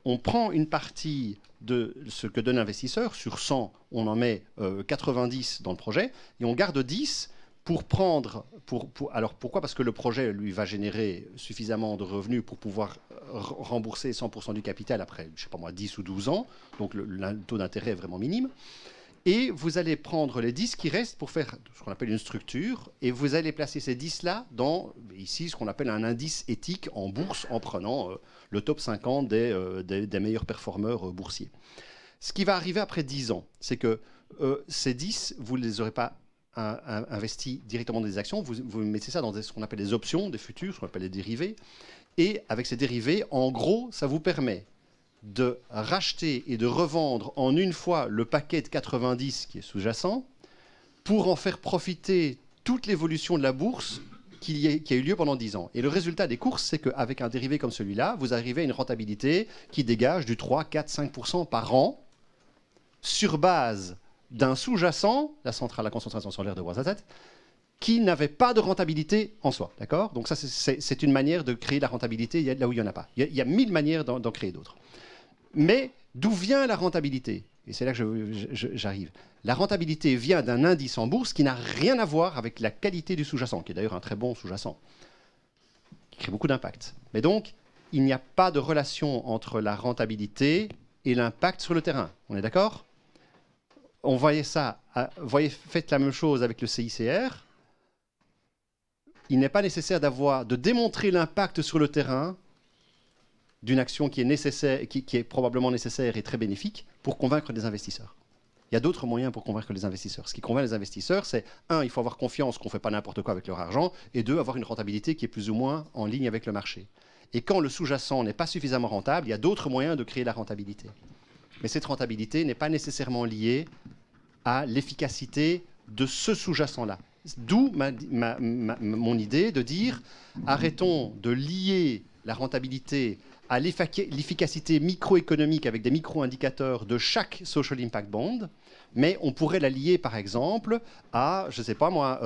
[SPEAKER 6] On prend une partie de ce que donne l'investisseur. Sur 100, on en met 90 dans le projet et on garde 10 pour prendre, alors pourquoi? Parce que le projet, lui, va générer suffisamment de revenus pour pouvoir rembourser 100% du capital après, je sais pas moi, 10 ou 12 ans. Donc le taux d'intérêt est vraiment minime. Et vous allez prendre les 10 qui restent pour faire ce qu'on appelle une structure. Et vous allez placer ces 10-là dans, ici, ce qu'on appelle un indice éthique en bourse, en prenant le top 50 des meilleurs performeurs boursiers. Ce qui va arriver après 10 ans, c'est que ces 10, vous ne les aurez pas investi directement dans des actions, vous mettez ça dans ce qu'on appelle des options, des futurs, ce qu'on appelle des dérivés. Et avec ces dérivés, en gros, ça vous permet de racheter et de revendre en une fois le paquet de 90 qui est sous-jacent pour en faire profiter toute l'évolution de la bourse qui a eu lieu pendant 10 ans. Et le résultat des courses, c'est qu'avec un dérivé comme celui-là, vous arrivez à une rentabilité qui dégage du 3, 4, 5% par an sur base d'un sous-jacent, la centrale à concentration sur l'air de Ouarzazate, qui n'avait pas de rentabilité en soi. D'accord? Donc ça, c'est une manière de créer la rentabilité là où il n'y en a pas. Il y a 1000 manières d'en créer d'autres. Mais d'où vient la rentabilité? Et c'est là que j'arrive. La rentabilité vient d'un indice en bourse qui n'a rien à voir avec la qualité du sous-jacent, qui est d'ailleurs un très bon sous-jacent, qui crée beaucoup d'impact. Mais donc, il n'y a pas de relation entre la rentabilité et l'impact sur le terrain. On est d'accord? On voyait ça, faites la même chose avec le CICR. Il n'est pas nécessaire de démontrer l'impact sur le terrain d'une action qui est nécessaire, qui est probablement nécessaire et très bénéfique pour convaincre des investisseurs. Il y a d'autres moyens pour convaincre les investisseurs. Ce qui convainc les investisseurs, c'est 1, il faut avoir confiance qu'on ne fait pas n'importe quoi avec leur argent, et 2, avoir une rentabilité qui est plus ou moins en ligne avec le marché. Et quand le sous-jacent n'est pas suffisamment rentable, il y a d'autres moyens de créer la rentabilité. Mais cette rentabilité n'est pas nécessairement liée à l'efficacité de ce sous-jacent-là. D'où mon idée de dire, arrêtons de lier la rentabilité à l'efficacité microéconomique avec des micro-indicateurs de chaque social impact bond, mais on pourrait la lier par exemple à, je ne sais pas moi,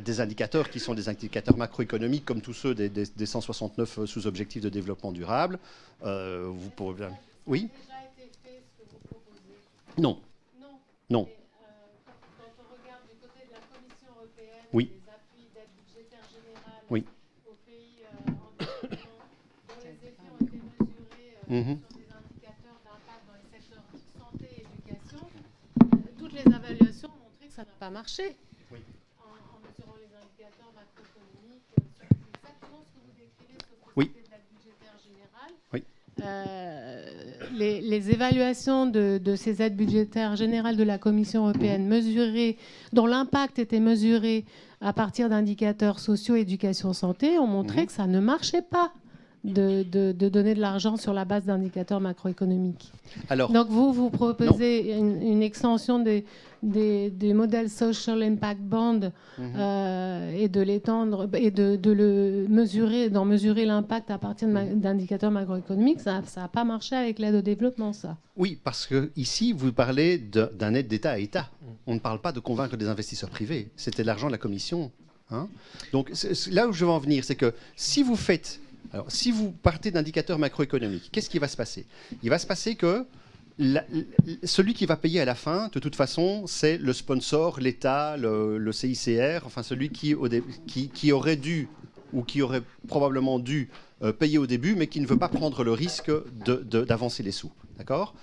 [SPEAKER 6] des indicateurs qui sont des indicateurs macroéconomiques comme tous ceux des 169 sous-objectifs de développement durable. Vous pourrez bien... Oui? Non. Non.
[SPEAKER 15] Quand on regarde du côté de la Commission européenne,
[SPEAKER 6] oui.
[SPEAKER 15] les appuis d'aide budgétaire générale
[SPEAKER 6] oui.
[SPEAKER 15] aux pays en développement, dont les effets ont été mesurés sur des indicateurs d'impact dans les secteurs santé et éducation, toutes les évaluations ont montré que ça n'a pas marché. Oui. En mesurant les indicateurs macroéconomiques, exactement ce que vous décrivez sur le côté de l'aide budgétaire générale.
[SPEAKER 6] Oui.
[SPEAKER 15] Les évaluations de ces aides budgétaires générales de la Commission européenne mesurées, dont l'impact était mesuré à partir d'indicateurs sociaux, éducation, santé, ont montré que ça ne marchait pas de donner de l'argent sur la base d'indicateurs macroéconomiques.
[SPEAKER 6] Alors,
[SPEAKER 15] donc vous proposez une extension des modèles Social Impact Bond et de l'étendre et de le mesurer, d'en mesurer l'impact à partir d'indicateurs macroéconomiques. Ça n'a pas marché avec l'aide au développement, ça.
[SPEAKER 6] Oui, parce que ici vous parlez d'un aide d'État à État. On ne parle pas de convaincre des investisseurs privés. C'était de l'argent de la Commission. Hein. Donc là où je veux en venir, c'est que si vous partez d'indicateurs macroéconomiques, qu'est-ce qui va se passer? Il va se passer que celui qui va payer à la fin, de toute façon, c'est le sponsor, l'État, le CICR, enfin celui qui aurait dû ou qui aurait probablement dû payer au début, mais qui ne veut pas prendre le risque d'avancer les sous. D'accord?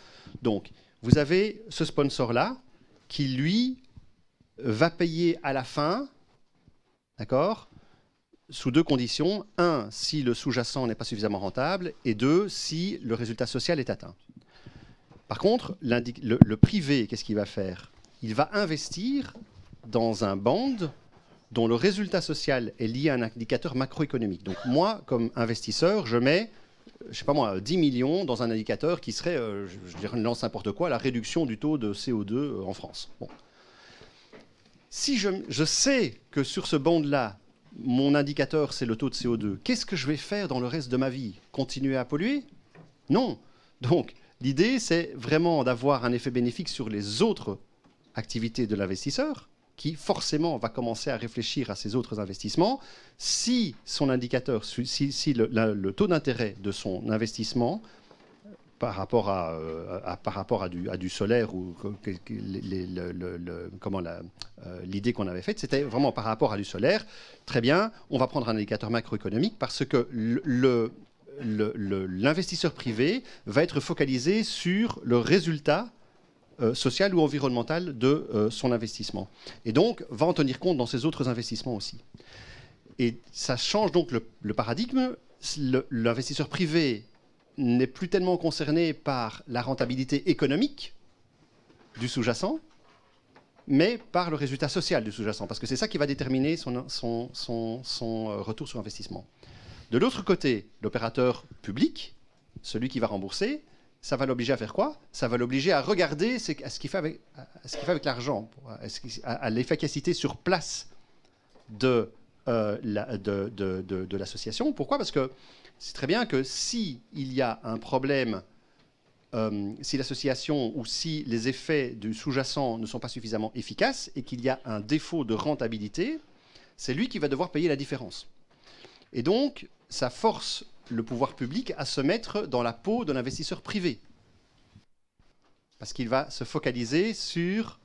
[SPEAKER 6] Donc, vous avez ce sponsor-là qui, lui, va payer à la fin, d'accord, sous deux conditions. 1, si le sous-jacent n'est pas suffisamment rentable, et 2, si le résultat social est atteint. Par contre, le privé, qu'est-ce qu'il va faire? Il va investir dans un bond dont le résultat social est lié à un indicateur macroéconomique. Donc moi, comme investisseur, je mets, je ne sais pas moi, 10 millions dans un indicateur qui serait, je lance n'importe quoi, la réduction du taux de CO2 en France. Bon. Si je sais que sur ce bond-là, mon indicateur, c'est le taux de CO2, qu'est-ce que je vais faire dans le reste de ma vie? Continuer à polluer? Non. Donc, l'idée, c'est vraiment d'avoir un effet bénéfique sur les autres activités de l'investisseur, qui forcément va commencer à réfléchir à ses autres investissements. Si son indicateur, si le taux d'intérêt de son investissement par rapport à du solaire ou l'idée qu'on avait faite, c'était vraiment par rapport à du solaire. Très bien, on va prendre un indicateur macroéconomique parce que l'investisseur privé va être focalisé sur le résultat social ou environnemental de son investissement. Et donc, va en tenir compte dans ses autres investissements aussi. Et ça change donc le paradigme. L'investisseur privé n'est plus tellement concerné par la rentabilité économique du sous-jacent, mais par le résultat social du sous-jacent, parce que c'est ça qui va déterminer son retour sur investissement. De l'autre côté, l'opérateur public, celui qui va rembourser, ça va l'obliger à faire quoi? Ça va l'obliger à regarder ce qu'il fait avec l'argent, à l'efficacité sur place de l'association. Pourquoi? Parce que c'est très bien que s'il y a un problème, si l'association ou si les effets du sous-jacent ne sont pas suffisamment efficaces et qu'il y a un défaut de rentabilité, c'est lui qui va devoir payer la différence. Et donc, ça force le pouvoir public à se mettre dans la peau de l'investisseur privé. Parce qu'il va se focaliser sur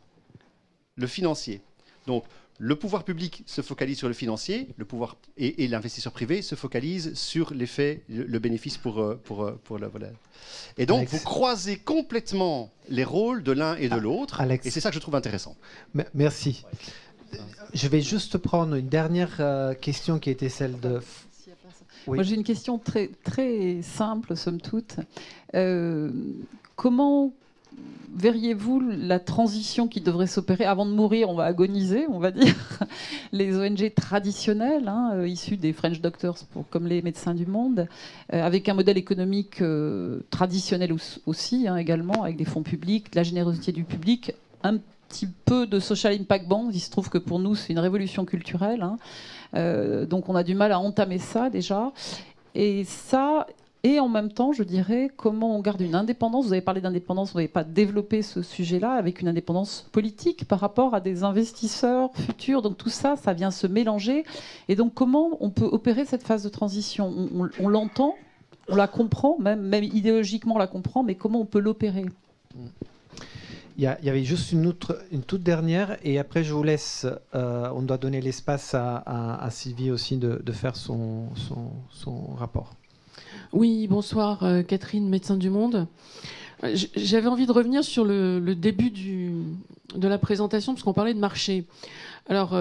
[SPEAKER 6] le financier. Donc, le pouvoir public se focalise sur le financier, et l'investisseur privé se focalise sur l'effet, le bénéfice pour le volet. Et donc,
[SPEAKER 1] Alex.
[SPEAKER 6] vous croisez complètement les rôles de l'un et de l'autre, et c'est ça que je trouve intéressant.
[SPEAKER 1] Merci. Je vais juste prendre une dernière question qui était celle de... Oui.
[SPEAKER 10] Moi, j'ai une question très, très simple, somme toute. Comment verriez-vous la transition qui devrait s'opérer avant de mourir? On va agoniser, on va dire. Les ONG traditionnelles, issues des French Doctors, comme les Médecins du Monde, avec un modèle économique traditionnel aussi, également, avec des fonds publics, de la générosité du public, un petit peu de social impact bank. Il se trouve que pour nous, c'est une révolution culturelle. Donc on a du mal à entamer ça déjà. Et ça, et en même temps, je dirais, comment on garde une indépendance. Vous avez parlé d'indépendance, vous n'avez pas développé ce sujet-là avec une indépendance politique par rapport à des investisseurs futurs. Donc tout ça, ça vient se mélanger. Et donc comment on peut opérer cette phase de transition? On l'entend, on la comprend, même idéologiquement on la comprend, mais comment on peut l'opérer?
[SPEAKER 1] Il y avait juste une toute dernière, et après je vous laisse, on doit donner l'espace à Sylvie aussi de faire son rapport.
[SPEAKER 16] Oui, bonsoir, Catherine, Médecins du Monde. J'avais envie de revenir sur le début de la présentation, parce qu'on parlait de marché. Alors,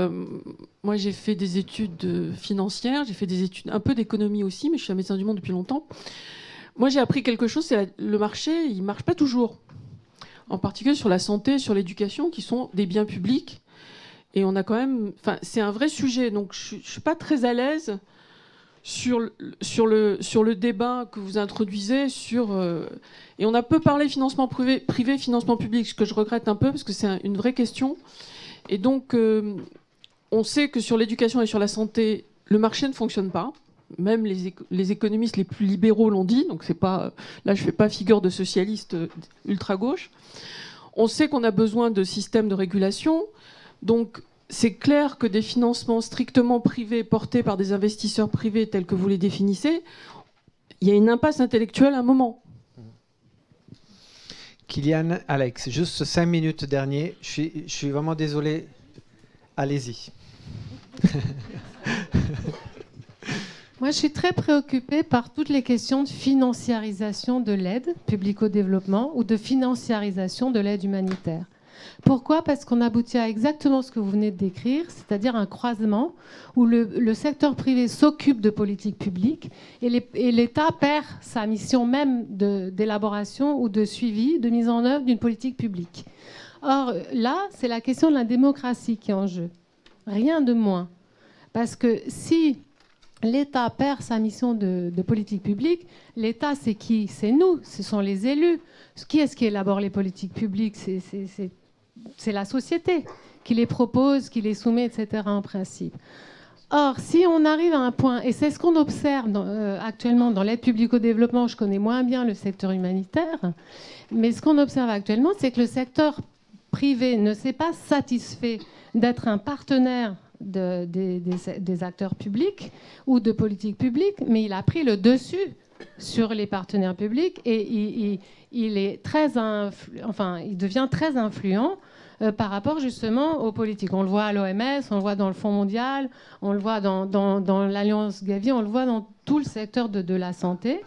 [SPEAKER 16] moi j'ai fait des études financières, j'ai fait des études un peu d'économie aussi, mais je suis à Médecins du Monde depuis longtemps. Moi j'ai appris quelque chose, c'est le marché, il ne marche pas toujours. En particulier sur la santé, sur l'éducation, qui sont des biens publics. Et on a quand même... Enfin, c'est un vrai sujet. Donc, je ne suis pas très à l'aise sur le débat que vous introduisez. Et on a peu parlé financement privé, financement public, ce que je regrette un peu, parce que c'est une vraie question. Et donc, on sait que sur l'éducation et sur la santé, le marché ne fonctionne pas. Même les économistes les plus libéraux l'ont dit, donc c'est pas, là je ne fais pas figure de socialiste ultra-gauche. On sait qu'on a besoin de systèmes de régulation, donc c'est clair que des financements strictement privés portés par des investisseurs privés tels que vous les définissez, il y a une impasse intellectuelle à un moment.
[SPEAKER 1] Kylian, Alex, juste 5 minutes dernier, je suis vraiment désolé, allez-y.
[SPEAKER 15] Moi, je suis très préoccupée par toutes les questions de financiarisation de l'aide publique au développement ou de financiarisation de l'aide humanitaire. Pourquoi? Parce qu'on aboutit à exactement ce que vous venez de décrire, c'est-à-dire un croisement où le secteur privé s'occupe de politiques publiques et l'État perd sa mission même d'élaboration ou de suivi, de mise en œuvre d'une politique publique. Or, là, c'est la question de la démocratie qui est en jeu. Rien de moins. Parce que si l'État perd sa mission de politique publique, l'État, c'est qui? C'est nous, ce sont les élus. Qui est-ce qui élabore les politiques publiques? C'est la société qui les propose, qui les soumet, etc. en principe. Or, si on arrive à un point, et c'est ce qu'on observe actuellement dans l'aide publique au développement, je connais moins bien le secteur humanitaire, mais ce qu'on observe actuellement, c'est que le secteur privé ne s'est pas satisfait d'être un partenaire des acteurs publics ou de politiques publiques, mais il a pris le dessus sur les partenaires publics et il est il devient très influent par rapport justement aux politiques. On le voit à l'OMS, on le voit dans le Fonds mondial, on le voit dans l'Alliance Gavi, on le voit dans tout le secteur de la santé.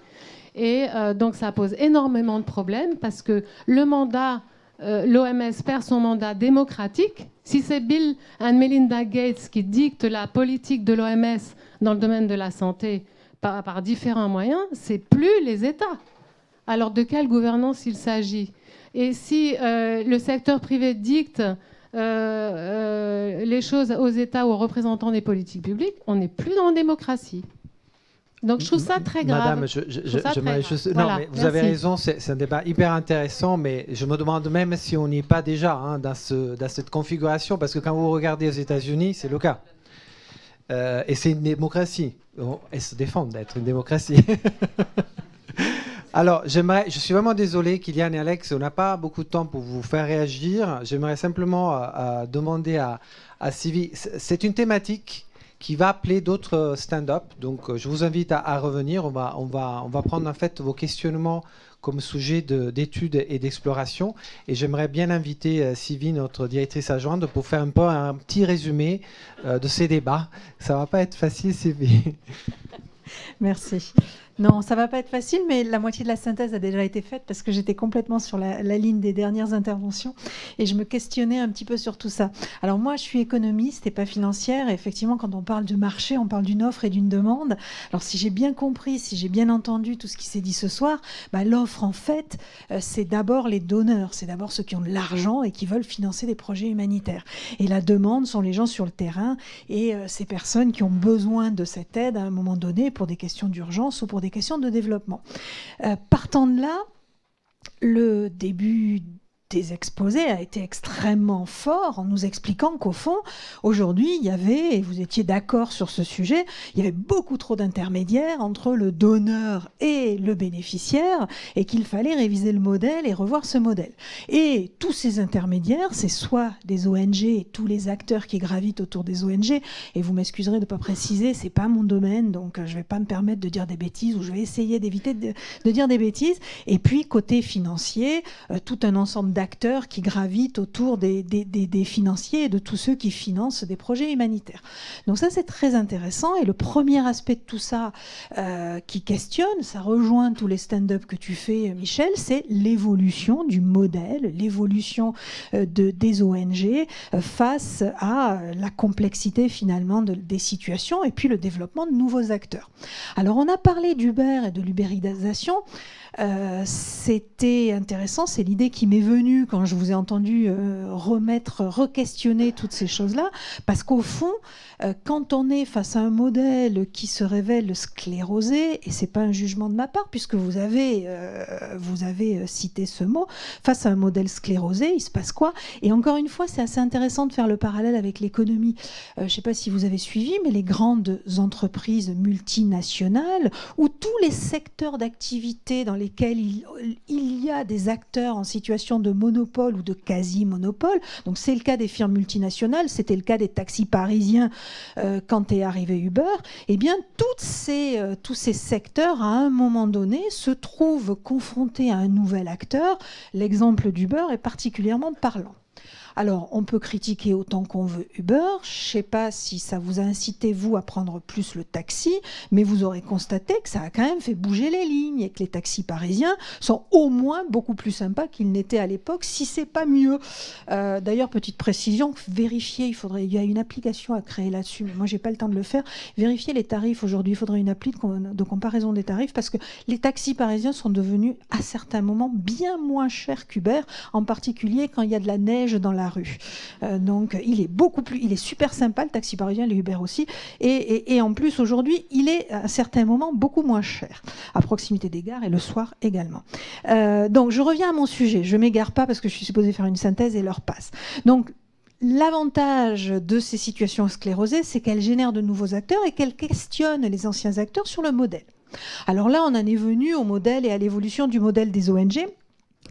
[SPEAKER 15] Et donc ça pose énormément de problèmes parce que le mandat, l'OMS perd son mandat démocratique. Si c'est Bill and Melinda Gates qui dictent la politique de l'OMS dans le domaine de la santé par différents moyens, c'est plus les États. Alors de quelle gouvernance il s'agit? Et si le secteur privé dicte les choses aux États ou aux représentants des politiques publiques, on n'est plus dans la démocratie. Donc je trouve ça très grave.
[SPEAKER 1] Madame, non, mais vous avez raison, c'est un débat hyper intéressant, mais je me demande même si on n'y est pas déjà dans cette configuration, parce que quand vous regardez aux États-Unis, c'est le cas. Et c'est une démocratie. Elles se défendent d'être une démocratie. Alors, je suis vraiment désolé, Kylian et Alex, on n'a pas beaucoup de temps pour vous faire réagir. J'aimerais simplement demander à Sylvie, c'est une thématique qui va appeler d'autres stand-up. Donc, je vous invite à revenir. On va prendre en fait vos questionnements comme sujet d'études et d'exploration. Et j'aimerais bien inviter Sylvie, notre directrice adjointe, pour faire un petit résumé de ces débats. Ça va pas être facile, Sylvie.
[SPEAKER 17] Merci. Non, ça va pas être facile, mais la moitié de la synthèse a déjà été faite parce que j'étais complètement sur la ligne des dernières interventions et je me questionnais un petit peu sur tout ça. Alors moi, je suis économiste et pas financière. Et effectivement, quand on parle de marché, on parle d'une offre et d'une demande. Alors si j'ai bien compris, si j'ai bien entendu tout ce qui s'est dit ce soir, l'offre, en fait, c'est d'abord les donneurs. C'est d'abord ceux qui ont de l'argent et qui veulent financer des projets humanitaires. Et la demande sont les gens sur le terrain et ces personnes qui ont besoin de cette aide à un moment donné pour des questions d'urgence ou pour des questions de développement. Partant de là, le début des exposés a été extrêmement fort en nous expliquant qu'au fond, aujourd'hui, il y avait, et vous étiez d'accord sur ce sujet, il y avait beaucoup trop d'intermédiaires entre le donneur et le bénéficiaire et qu'il fallait réviser le modèle et revoir ce modèle. Et tous ces intermédiaires, c'est soit des ONG et tous les acteurs qui gravitent autour des ONG, et vous m'excuserez de ne pas préciser, c'est pas mon domaine, donc je ne vais pas me permettre de dire des bêtises ou je vais essayer d'éviter de dire des bêtises. Et puis, côté financier, tout un ensemble d'acteurs qui gravitent autour des financiers et de tous ceux qui financent des projets humanitaires. Donc ça, c'est très intéressant. Et le premier aspect de tout ça qui questionne, ça rejoint tous les stand-up que tu fais, Michel, c'est l'évolution du modèle, l'évolution des ONG face à la complexité finalement des situations et puis le développement de nouveaux acteurs. Alors on a parlé d'Uber et de l'ubérisation. C'était intéressant, c'est l'idée qui m'est venue quand je vous ai entendu re-questionner toutes ces choses-là, parce qu'au fond, quand on est face à un modèle qui se révèle sclérosé, et c'est pas un jugement de ma part, puisque vous avez cité ce mot, face à un modèle sclérosé, il se passe quoi? Et encore une fois, c'est assez intéressant de faire le parallèle avec l'économie. Je ne sais pas si vous avez suivi, mais les grandes entreprises multinationales, ou tous les secteurs d'activité dans lesquels il y a des acteurs en situation de monopole ou de quasi-monopole, donc c'est le cas des firmes multinationales, c'était le cas des taxis parisiens quand est arrivé Uber, eh bien tous ces secteurs, à un moment donné, se trouvent confrontés à un nouvel acteur. L'exemple d'Uber est particulièrement parlant. Alors, on peut critiquer autant qu'on veut Uber. Je ne sais pas si ça vous a incité, vous, à prendre plus le taxi, mais vous aurez constaté que ça a quand même fait bouger les lignes et que les taxis parisiens sont au moins beaucoup plus sympas qu'ils n'étaient à l'époque, si ce n'est pas mieux. D'ailleurs, petite précision, vérifier, il y a une application à créer là-dessus, mais moi, je n'ai pas le temps de le faire. Vérifier les tarifs aujourd'hui, il faudrait une appli de comparaison des tarifs, parce que les taxis parisiens sont devenus, à certains moments, bien moins chers qu'Uber, en particulier quand il y a de la neige dans la rue. Donc il est super sympa, le taxi parisien, les Uber aussi, et en plus aujourd'hui il est à certains moments beaucoup moins cher, à proximité des gares et le soir également. Donc je reviens à mon sujet, je m'égare pas parce que je suis supposée faire une synthèse et l'heure passe. Donc l'avantage de ces situations sclérosées, c'est qu'elles génèrent de nouveaux acteurs et qu'elles questionnent les anciens acteurs sur le modèle. Alors là, on en est venu au modèle et à l'évolution du modèle des ONG.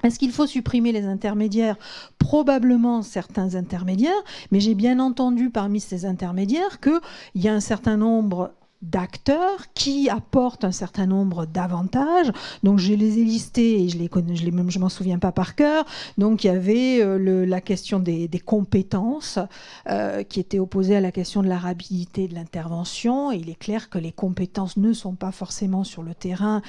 [SPEAKER 17] Est-ce qu'il faut supprimer les intermédiaires? Probablement certains intermédiaires, mais j'ai bien entendu parmi ces intermédiaires qu'il y a un certain nombre d'acteurs qui apportent un certain nombre d'avantages. Donc je les ai listés et je m'en souviens pas par cœur. Donc il y avait la question des compétences qui était opposée à la question de la rapidité de l'intervention. Et il est clair que les compétences ne sont pas forcément sur le terrain,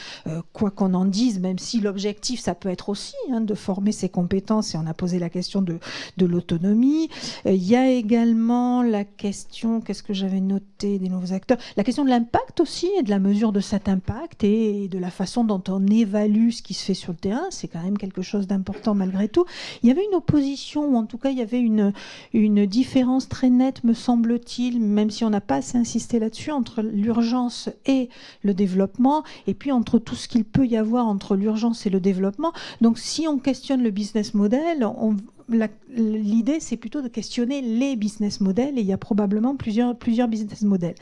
[SPEAKER 17] quoi qu'on en dise, même si l'objectif ça peut être aussi de former ces compétences, et on a posé la question de l'autonomie. Il y a également la question, qu'est-ce que j'avais noté des nouveaux acteurs, la question question de l'impact aussi, et de la mesure de cet impact, et de la façon dont on évalue ce qui se fait sur le terrain. C'est quand même quelque chose d'important malgré tout. Il y avait une opposition, ou en tout cas il y avait une différence très nette, me semble-t-il, même si on n'a pas assez insisté là-dessus, entre l'urgence et le développement, et puis entre tout ce qu'il peut y avoir entre l'urgence et le développement. Donc si on questionne le business model, l'idée, c'est plutôt de questionner les business models, et il y a probablement plusieurs business models.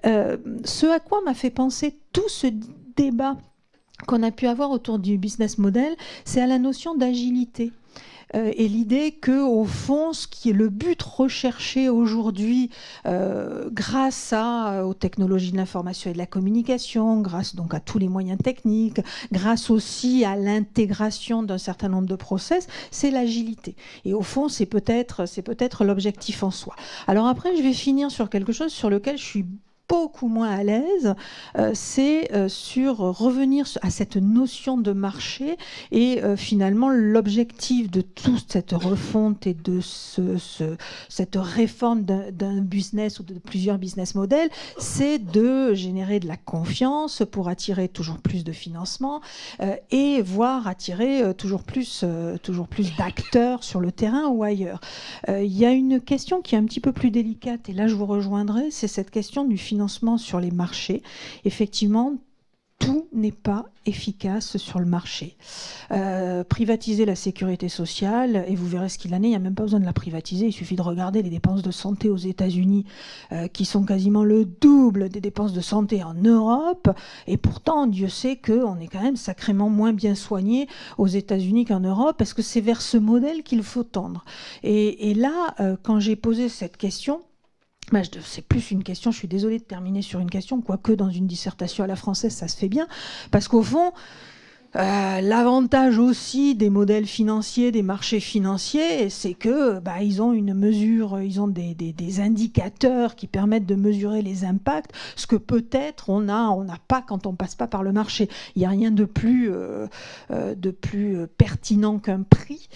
[SPEAKER 17] Ce à quoi m'a fait penser tout ce débat qu'on a pu avoir autour du business model, c'est à la notion d'agilité. Et l'idée que, au fond, ce qui est le but recherché aujourd'hui, grâce aux technologies de l'information et de la communication, grâce donc à tous les moyens techniques, grâce aussi à l'intégration d'un certain nombre de process, c'est l'agilité. Et au fond, c'est peut-être l'objectif en soi. Alors après, je vais finir sur quelque chose sur lequel je suis beaucoup moins à l'aise, c'est sur revenir à cette notion de marché, et finalement l'objectif de toute cette refonte et de cette réforme d'un business ou de plusieurs business models, c'est de générer de la confiance pour attirer toujours plus de financement et voire attirer toujours plus d'acteurs sur le terrain ou ailleurs. Il y a une question qui est un petit peu plus délicate, et là je vous rejoindrai, c'est cette question du financement sur les marchés. Effectivement, tout n'est pas efficace sur le marché. Privatiser la sécurité sociale, et vous verrez ce qu'il en est, il n'y a même pas besoin de la privatiser, il suffit de regarder les dépenses de santé aux États-Unis, qui sont quasiment le double des dépenses de santé en Europe, et pourtant, Dieu sait qu'on est quand même sacrément moins bien soigné aux États-Unis qu'en Europe, parce que c'est vers ce modèle qu'il faut tendre. Et là, quand j'ai posé cette question, c'est plus une question, je suis désolée de terminer sur une question, quoique dans une dissertation à la française, ça se fait bien, parce qu'au fond, l'avantage aussi des modèles financiers, des marchés financiers, c'est que ils ont une mesure, ils ont des indicateurs qui permettent de mesurer les impacts, ce que peut-être on n'a pas quand on passe pas par le marché. Il n'y a rien de plus pertinent qu'un prix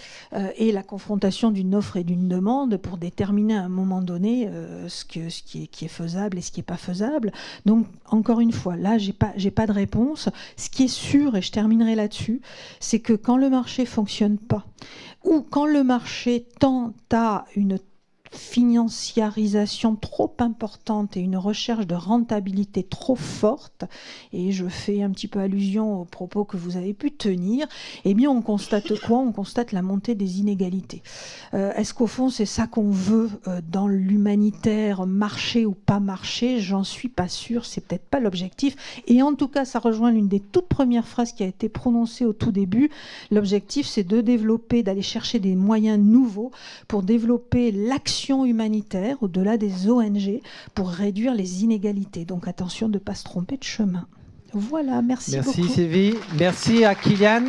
[SPEAKER 17] et la confrontation d'une offre et d'une demande pour déterminer à un moment donné ce qui est faisable et ce qui n'est pas faisable. Donc encore une fois, là j'ai pas de réponse. Ce qui est sûr, et je terminerai là-dessus, c'est que quand le marché fonctionne pas, ou quand le marché tend à une financiarisation trop importante et une recherche de rentabilité trop forte, et je fais un petit peu allusion aux propos que vous avez pu tenir, eh bien on constate quoi? On constate la montée des inégalités. Est-ce qu'au fond c'est ça qu'on veut dans l'humanitaire, marché ou pas marché? J'en suis pas sûre, c'est peut-être pas l'objectif, et en tout cas ça rejoint l'une des toutes premières phrases qui a été prononcée au tout début. L'objectif c'est de développer, d'aller chercher des moyens nouveaux pour développer l'action humanitaire au-delà des ONG pour réduire les inégalités. Donc attention de ne pas se tromper de chemin. Voilà, merci beaucoup.
[SPEAKER 1] Merci Sylvie, merci à Kylian,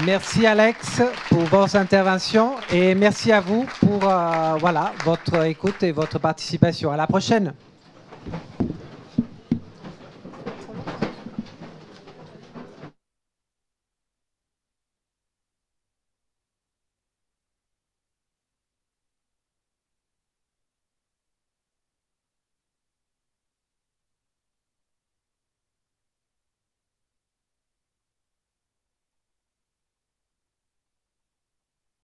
[SPEAKER 1] merci Alex pour vos interventions, et merci à vous pour votre écoute et votre participation. À la prochaine.